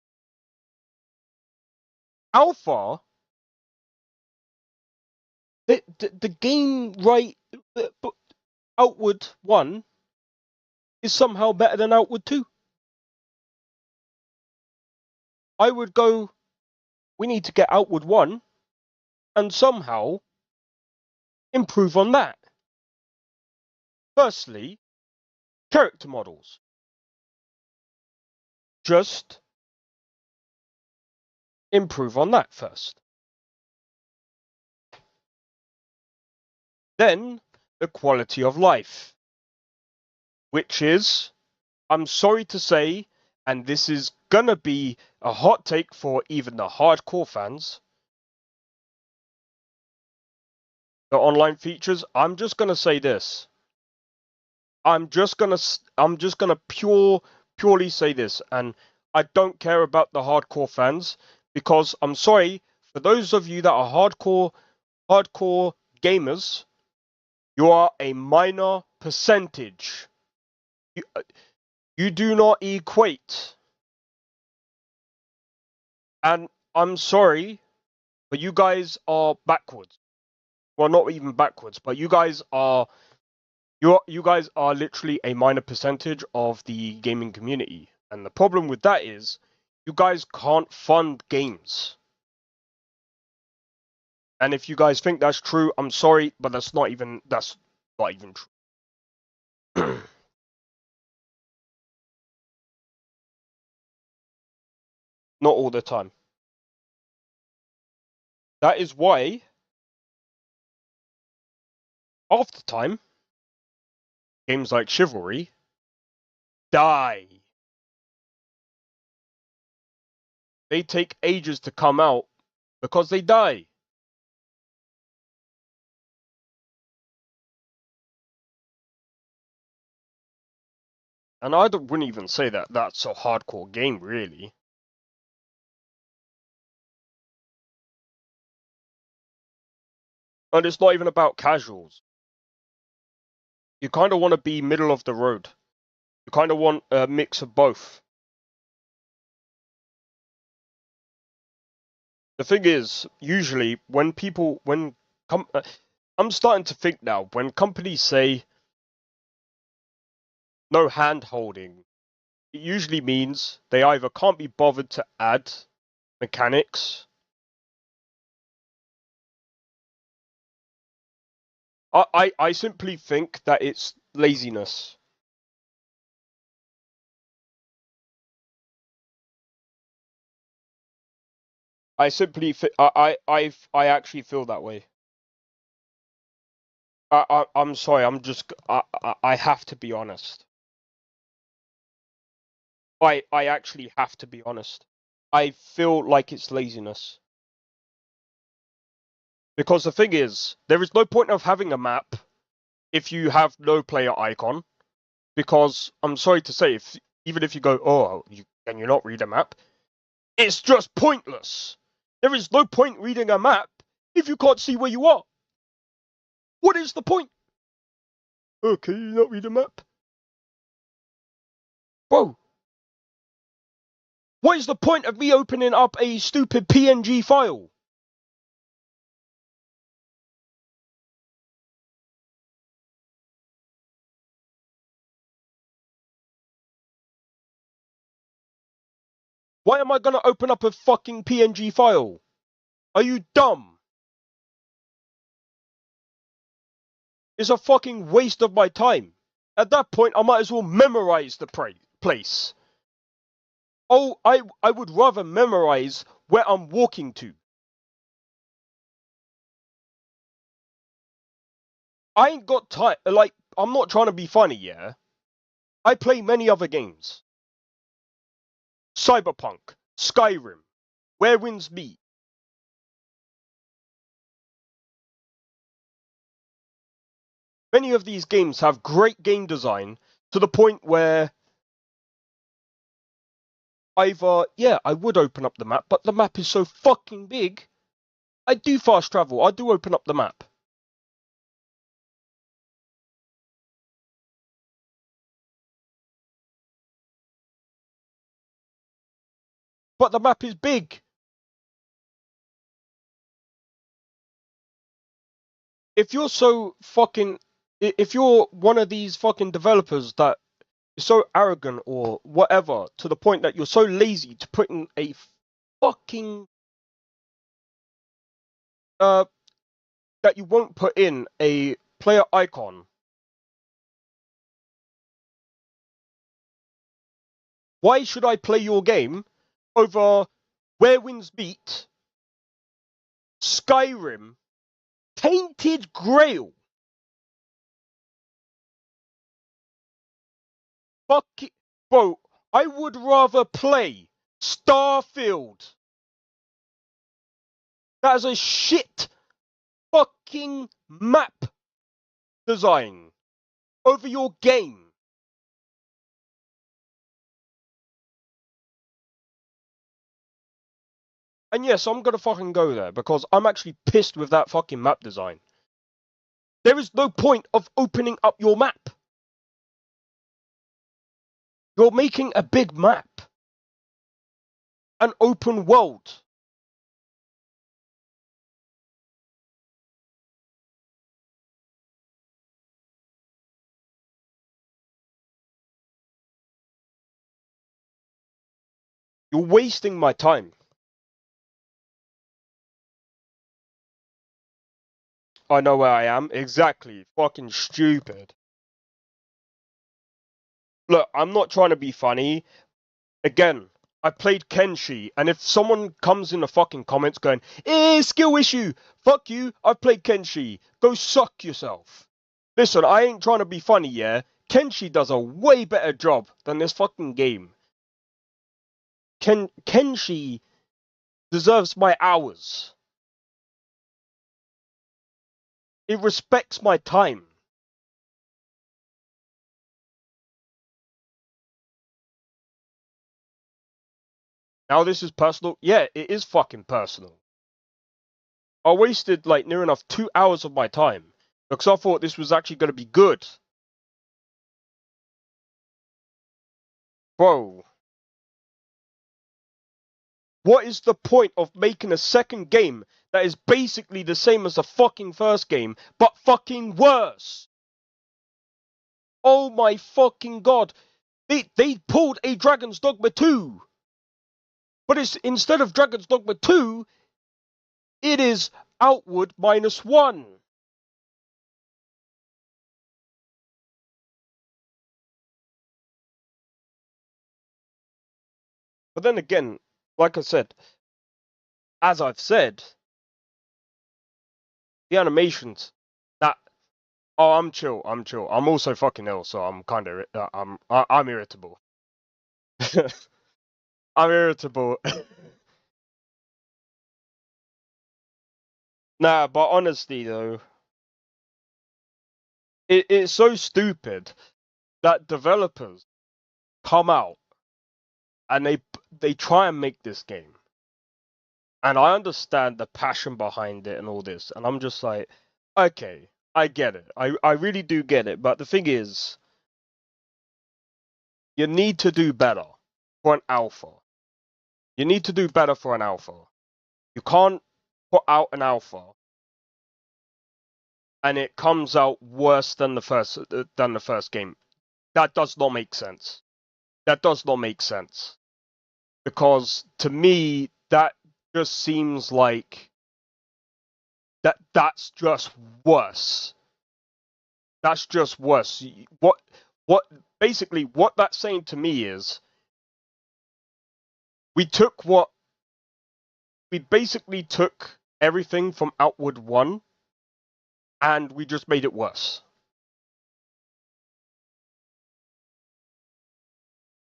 Alpha, the game right, Outward 1 is somehow better than Outward 2. I would go, we need to get Outward 1 and somehow improve on that. Firstly, character models. Just improve on that first. Then, the quality of life. Which is, I'm sorry to say, and this is gonna be a hot take for even the hardcore fans, the online features, I'm just gonna say this. I'm just gonna purely say this, and I don't care about the hardcore fans, because I'm sorry, for those of you that are hardcore gamers, you are a minor percentage. You do not equate. And I'm sorry, but you guys are backwards. Well, not even backwards, but you guys are literally a minor percentage of the gaming community. And the problem with that is you guys can't fund games. And if you guys think that's true, I'm sorry, but that's not even true. Not all the time. That is why half the time games like Chivalry die. They take ages to come out because they die. And I wouldn't even say that that's a hardcore game, really. And it's not even about casuals. You kind of want to be middle of the road. You kind of want a mix of both. The thing is, usually when people, I'm starting to think now, when companies say no hand holding, it usually means they either can't be bothered to add mechanics. I simply think that it's laziness. I simply I actually feel that way. I'm sorry. I have to be honest. I actually have to be honest. I feel like it's laziness. Because the thing is, there is no point of having a map if you have no player icon. Because I'm sorry to say, even if you go, oh, can you not read a map? It's just pointless. There is no point reading a map if you can't see where you are. What is the point? Oh, can you not read a map? Bro, what is the point of me opening up a stupid PNG file? Why am I gonna open up a fucking PNG file? Are you dumb? It's a fucking waste of my time. At that point, I might as well memorize the place. Oh, I would rather memorize where I'm walking to. I ain't got time. Like, I'm not trying to be funny, yeah? I play many other games. Cyberpunk, Skyrim, Where Winds Meet. Many of these games have great game design to the point where yeah, I would open up the map, but the map is so fucking big. I do fast travel. I do open up the map. But the map is big. If you're so fucking, if you're one of these fucking developers that is so arrogant or whatever to the point that you're so lazy to put in a fucking that you won't put in a player icon, why should I play your game over Where Winds Meet, Skyrim, Tainted Grail? Fuck it. Bro, I would rather play Starfield. That is a shit fucking map design over your game. And yes, I'm gonna fucking go there because I'm actually pissed with that fucking map design. There is no point of opening up your map. You're making a big map. An open world. You're wasting my time. I know where I am. Exactly. Fucking stupid. Look, I'm not trying to be funny. Again, I played Kenshi, and if someone comes in the fucking comments going, skill issue, fuck you, I've played Kenshi, go suck yourself. Listen, I ain't trying to be funny, yeah? Kenshi does a way better job than this fucking game. Kenshi deserves my hours. It respects my time. Now this is personal. Yeah, it is fucking personal. I wasted like near enough 2 hours of my time because I thought this was actually going to be good. Bro, what is the point of making a second game that is basically the same as the fucking first game, but fucking worse? Oh my fucking god. They pulled a Dragon's Dogma 2. But it's instead of Dragon's Dogma 2, it is Outward -1. But then again, like I said, as I've said, the animations, that, oh, I'm chill. I'm also fucking ill, so I'm kind of, I'm irritable. I'm irritable. Nah, but honestly though, it's so stupid that developers come out and they try and make this game. And I understand the passion behind it and all this, and I'm just like, okay, I get it. I really do get it. But the thing is, you need to do better for an alpha. You need to do better for an alpha. You can't put out an alpha and it comes out worse than the first game. That does not make sense. That does not make sense. Because to me, that just seems like that's just worse. That's just worse. What basically what that's saying to me is we basically took everything from Outward 1 and we just made it worse.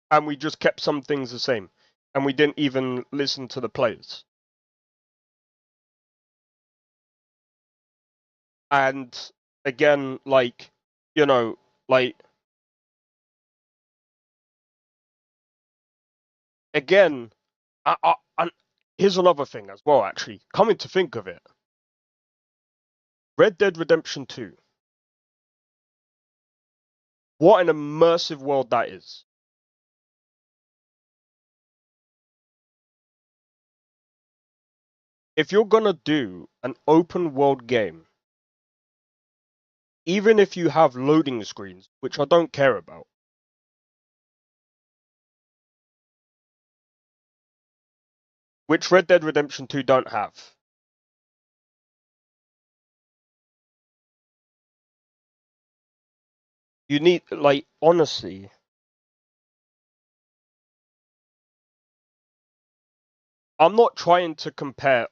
And we just kept some things the same. And we didn't even listen to the players. And again, like, you know, like, again, and here's another thing as well, actually. Coming to think of it, Red Dead Redemption 2. What an immersive world that is. If you're gonna do an open world game, even if you have loading screens, which I don't care about, which Red Dead Redemption 2 don't have, you need, like, honestly, I'm not trying to compare.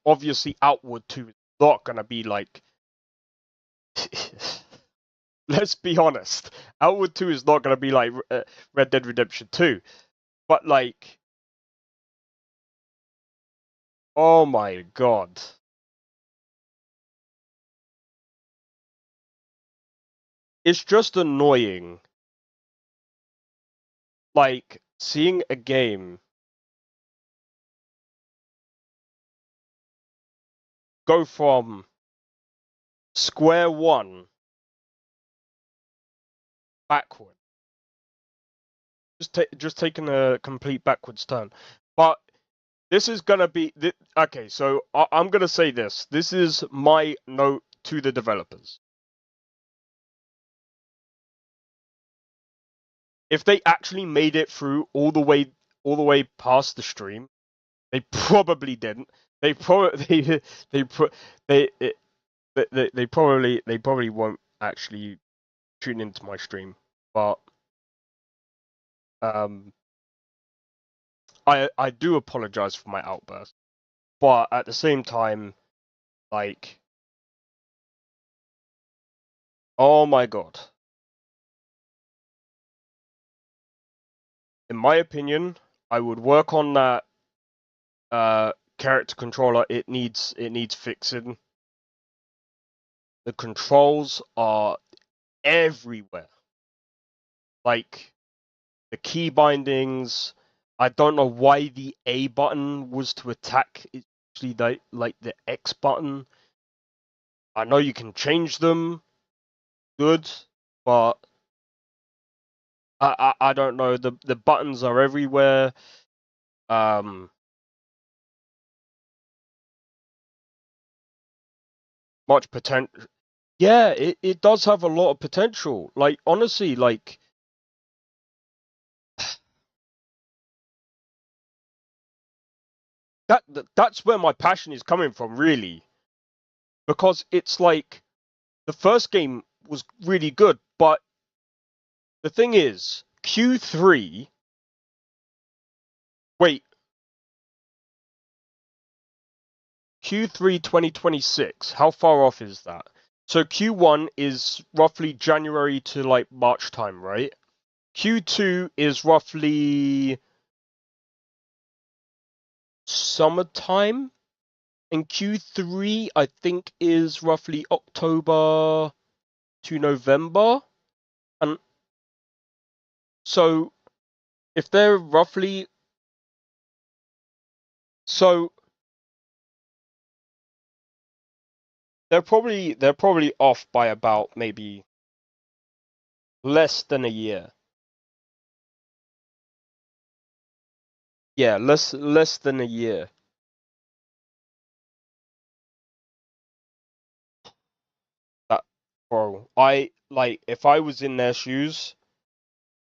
Obviously, Outward 2 is not gonna be like. Let's be honest. Outward 2 is not gonna be like Red Dead Redemption 2, but like, oh my god, it's just annoying. Like seeing a game go from square one backward. Just taking a complete backwards turn. But this is gonna be okay. So I'm gonna say this. This is my note to the developers. If they actually made it through all the way past the stream, they probably didn't. They probably they probably won't actually tune into my stream, but I do apologize for my outburst, but at the same time, like, oh my god, in my opinion, I would work on that character controller. It needs fixing. The controls are everywhere, like the key bindings, I don't know why the A button was to attack. It's actually like the X button. I know you can change them, good, but I don't know. The buttons are everywhere. Much potential. Yeah, it does have a lot of potential. Like honestly, like that's where my passion is coming from, really, because it's like the first game was really good, but the thing is, Q3. Wait, Q3 2026. How far off is that? So Q1 is roughly January to like March time, right? Q2 is roughly summertime, and Q3 I think is roughly October to November. And so if they're roughly so they're probably off by about maybe less than a year. Yeah, less than a year. That bro, I like if I was in their shoes,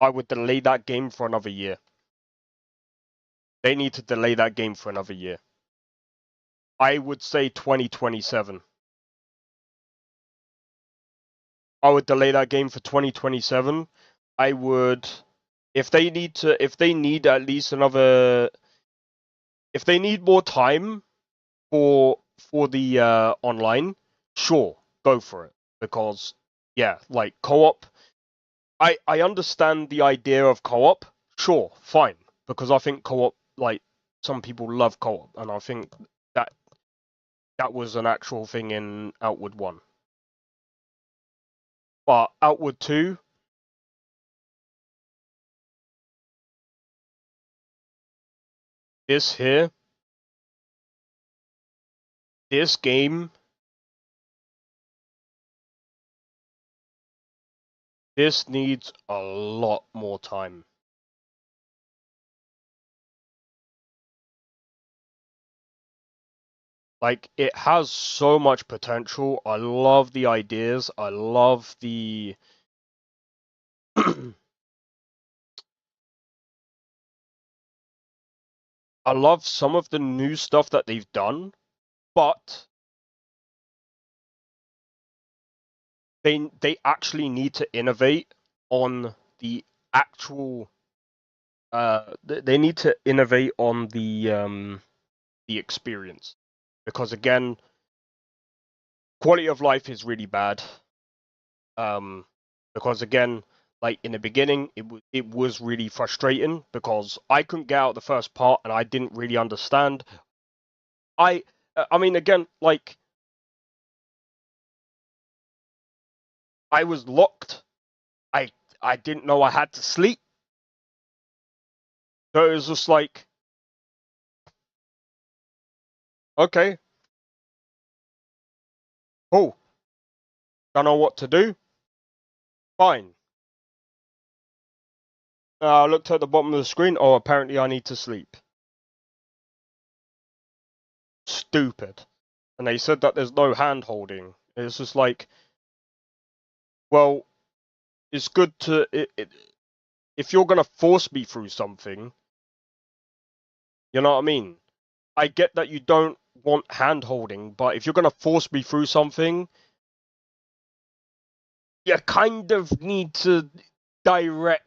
I would delay that game for another year. They need to delay that game for another year. I would say 2027. I would delay that game for 2027. I would, if they need at least another, if they need more time for the online, sure, go for it. Because yeah, like co-op, I understand the idea of co-op, sure, fine. Because I think co-op, like some people love co-op, and I think that was an actual thing in Outward 1. But Outward 2, this here, this game, this needs a lot more time. Like, it has so much potential. I love the ideas. I love the... I love some of the new stuff that they've done, but they actually need to innovate on the actual they need to innovate on the experience, because again, quality of life is really bad, because again, like in the beginning, it was really frustrating because I couldn't get out the first part and I didn't really understand. I mean, again, like I was locked. I didn't know I had to sleep. So it was just like, okay, oh, don't know what to do. Fine. I looked at the bottom of the screen. Oh, apparently I need to sleep. Stupid. And they said that there's no hand holding. It's just like, well, it's good to if you're gonna force me through something, you know what I mean? I get that you don't want hand holding, but if you're gonna force me through something, you kind of need to direct.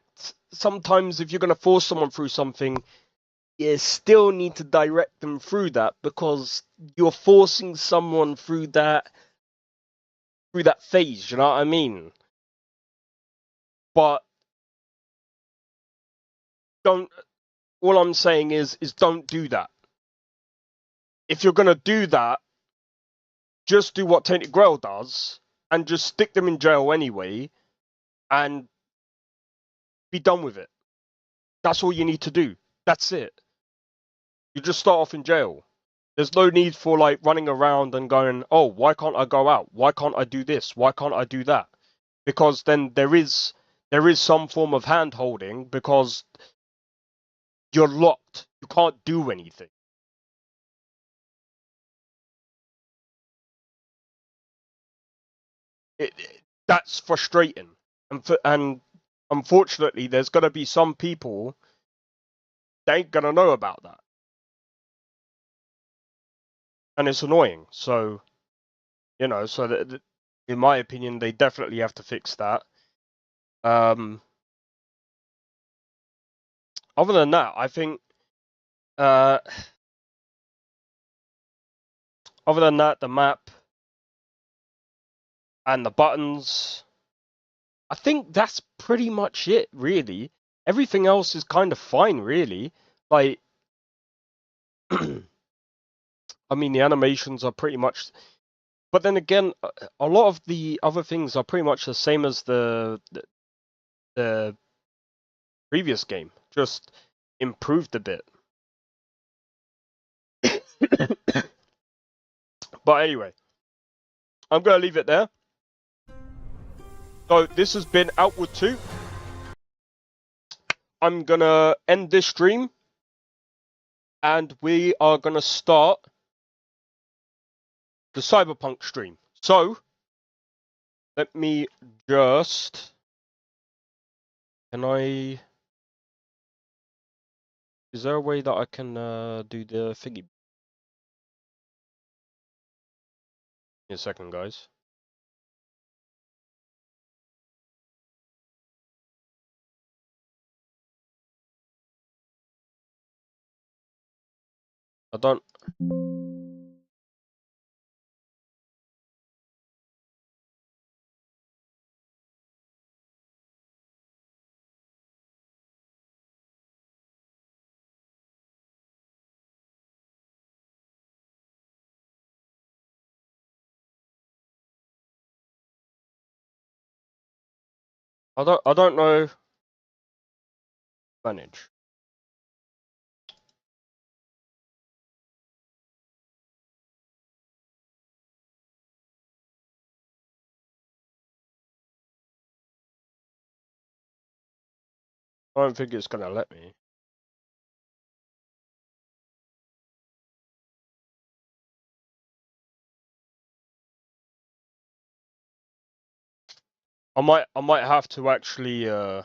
Sometimes if you're gonna force someone through something, you still need to direct them through that, because you're forcing someone through that phase, you know what I mean? But don't all I'm saying is don't do that. If you're gonna do that, just do what Tainted Grail does and just stick them in jail anyway and be done with it. That's all you need to do. That's it. You just start off in jail. There's no need for like running around and going, oh, why can't I go out? Why can't I do this? Why can't I do that? Because then there is some form of hand holding because you're locked. You can't do anything. That's frustrating. And unfortunately, there's going to be some people that ain't going to know about that. And it's annoying. So, you know, so that, in my opinion, they definitely have to fix that. Other than that, I think, other than that, the map and the buttons, I think that's pretty much it, really. Everything else is kind of fine, really. Like, I mean, the animations are pretty much, but then again, a lot of the other things are pretty much the same as the previous game, just improved a bit. But anyway, I'm gonna leave it there. So this has been Outward 2. I'm gonna end this stream, and we are gonna start the Cyberpunk stream. So let me just, is there a way that I can do the thingy? In a second, guys. I don't. I don't know. Manage. I don't think it's gonna let me. I might have to actually I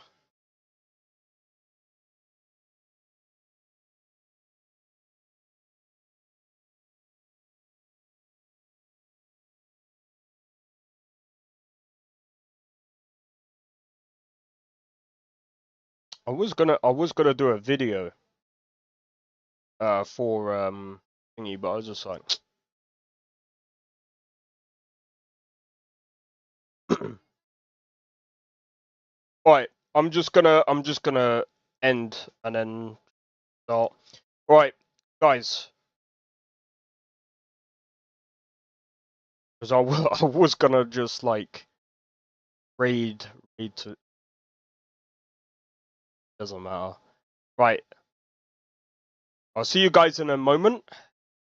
was gonna do a video for thingy, but I was just like Alright, I'm just gonna end and then start. Alright, guys. Because I was gonna just like raid to, doesn't matter. Right. I'll see you guys in a moment.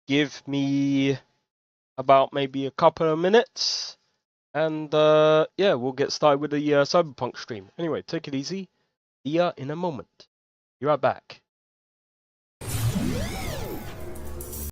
Give me about maybe a couple of minutes. And yeah, we'll get started with the Cyberpunk stream. Anyway, take it easy. See ya in a moment. Be right back.